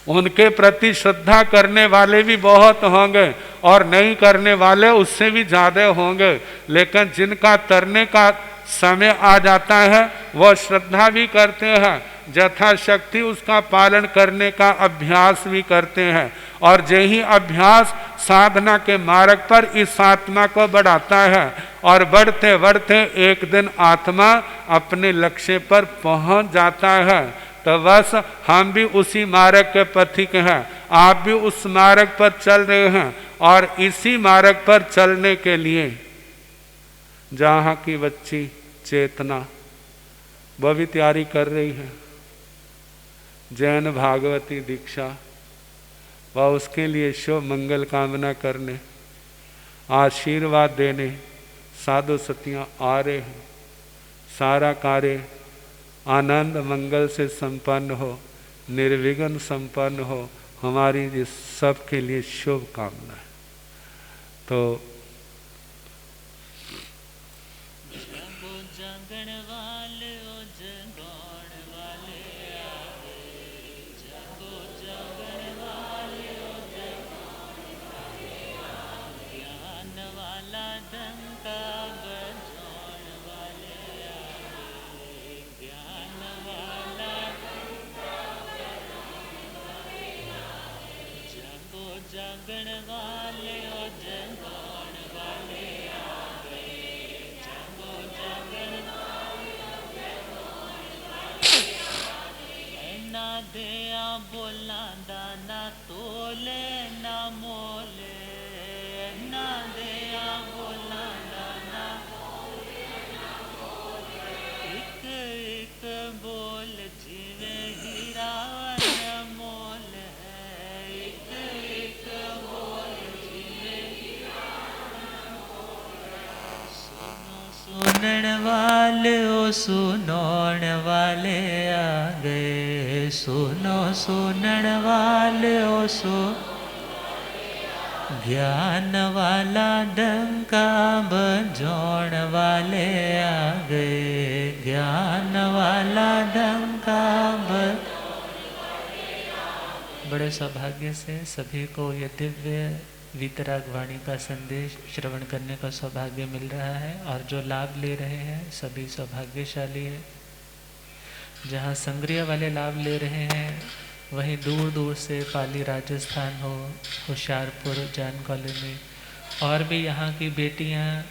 उनके प्रति श्रद्धा करने वाले भी बहुत होंगे और नहीं करने वाले उससे भी ज्यादा होंगे। लेकिन जिनका तरने का समय आ जाता है वो श्रद्धा भी करते हैं, यथाशक्ति उसका पालन करने का अभ्यास भी करते हैं और यही अभ्यास साधना के मार्ग पर इस आत्मा को बढ़ाता है और बढ़ते बढ़ते एक दिन आत्मा अपने लक्ष्य पर पहुंच जाता है। तो बस हम भी उसी मार्ग के पथिक हैं, आप भी उस मार्ग पर चल रहे हैं और इसी मार्ग पर चलने के लिए जहाँ की बच्ची चेतना वह भी तैयारी कर रही है, जैन भागवती दीक्षा, वह उसके लिए शुभ मंगल कामना करने, आशीर्वाद देने साधु सतियाँ आ रहे हैं। सारा कार्य आनंद मंगल से संपन्न हो, निर्विघ्न संपन्न हो, हमारी इस सब के लिए शुभ कामना है। तो जागण वाले ओ जगाण वाले दिया बोला दाना तोले ना मोले, ना दिया बोला दाना एक एक बोल जीवे हीरा मोल है, एक एक बोल जीवे सुनन वाले ओ सुनौन वाले आ गए, सुनो सुनन वाले ओ ज्ञान वाला डंका बजौण वाले आ गए, ज्ञान वाला डंका बड़े सौभाग्य से सभी को ये दिव्य वीतराग वाणी का संदेश श्रवण करने का सौभाग्य मिल रहा है, और जो लाभ ले रहे हैं सभी सौभाग्यशाली है। जहाँ संग्रह वाले लाभ ले रहे हैं वहीं दूर दूर से पाली राजस्थान हो, होशियारपुर जान कॉलोनी, और भी यहाँ की बेटियाँ,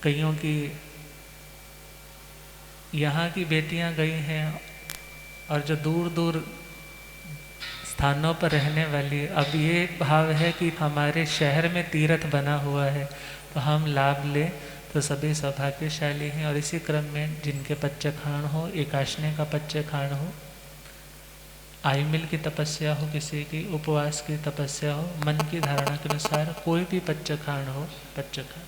कईयों की यहाँ की बेटियाँ गई हैं, और जो दूर दूर स्थानों पर रहने वाली, अब ये भाव है कि हमारे शहर में तीर्थ बना हुआ है तो हम लाभ लें, तो सभी सौभाग्यशाली हैं। और इसी क्रम में जिनके पच्चखाण हो, एकाशने का पच्चखाण हो, आयुमिल की तपस्या हो, किसी की उपवास की तपस्या हो, मन की धारणा के अनुसार कोई भी पच्चखाण हो, पच्चखाण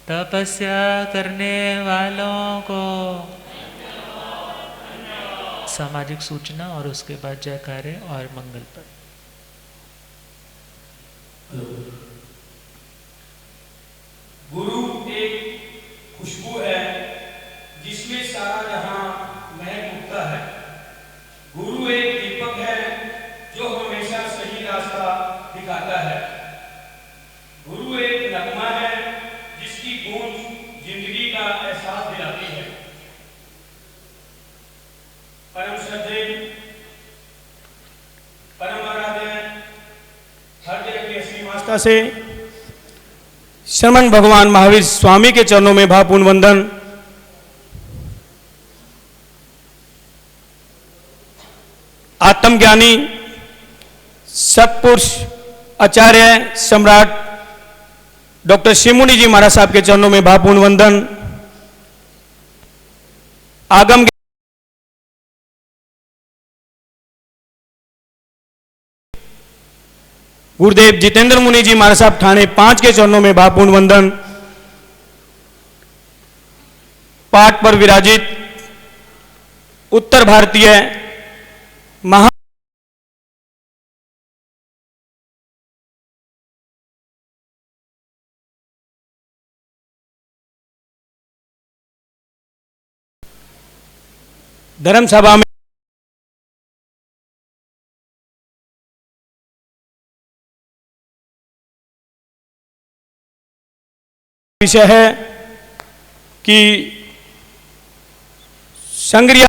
तपस्या करने वालों को सामाजिक सूचना और उसके बाद जयकारे और मंगल पर। गुरु एक खुशबू है जिसमें सारा जहां महक उठता है। गुरु एक दीपक है जो हमेशा सही रास्ता दिखाता है। गुरु एक नगमा है जिसकी गूंज जिंदगी का एहसास दिलाती है। परम श्रद्धेय, परम आराध्य हृदय के श्रीवास्ता से श्रमण भगवान महावीर स्वामी के चरणों में भावपूर्ण वंदन। आत्मज्ञानी सत्पुरुष आचार्य सम्राट डॉक्टर शिवमुनि जी महाराज साहब के चरणों में भावपूर्ण वंदन। आगम गुरुदेव जितेंद्र मुनि जी महाराज साहब ठाणे 5 के चरणों में भावपूर्ण वंदन। पाठ पर विराजित उत्तर भारतीय महा धर्म सभा में विषय है कि संग्रिया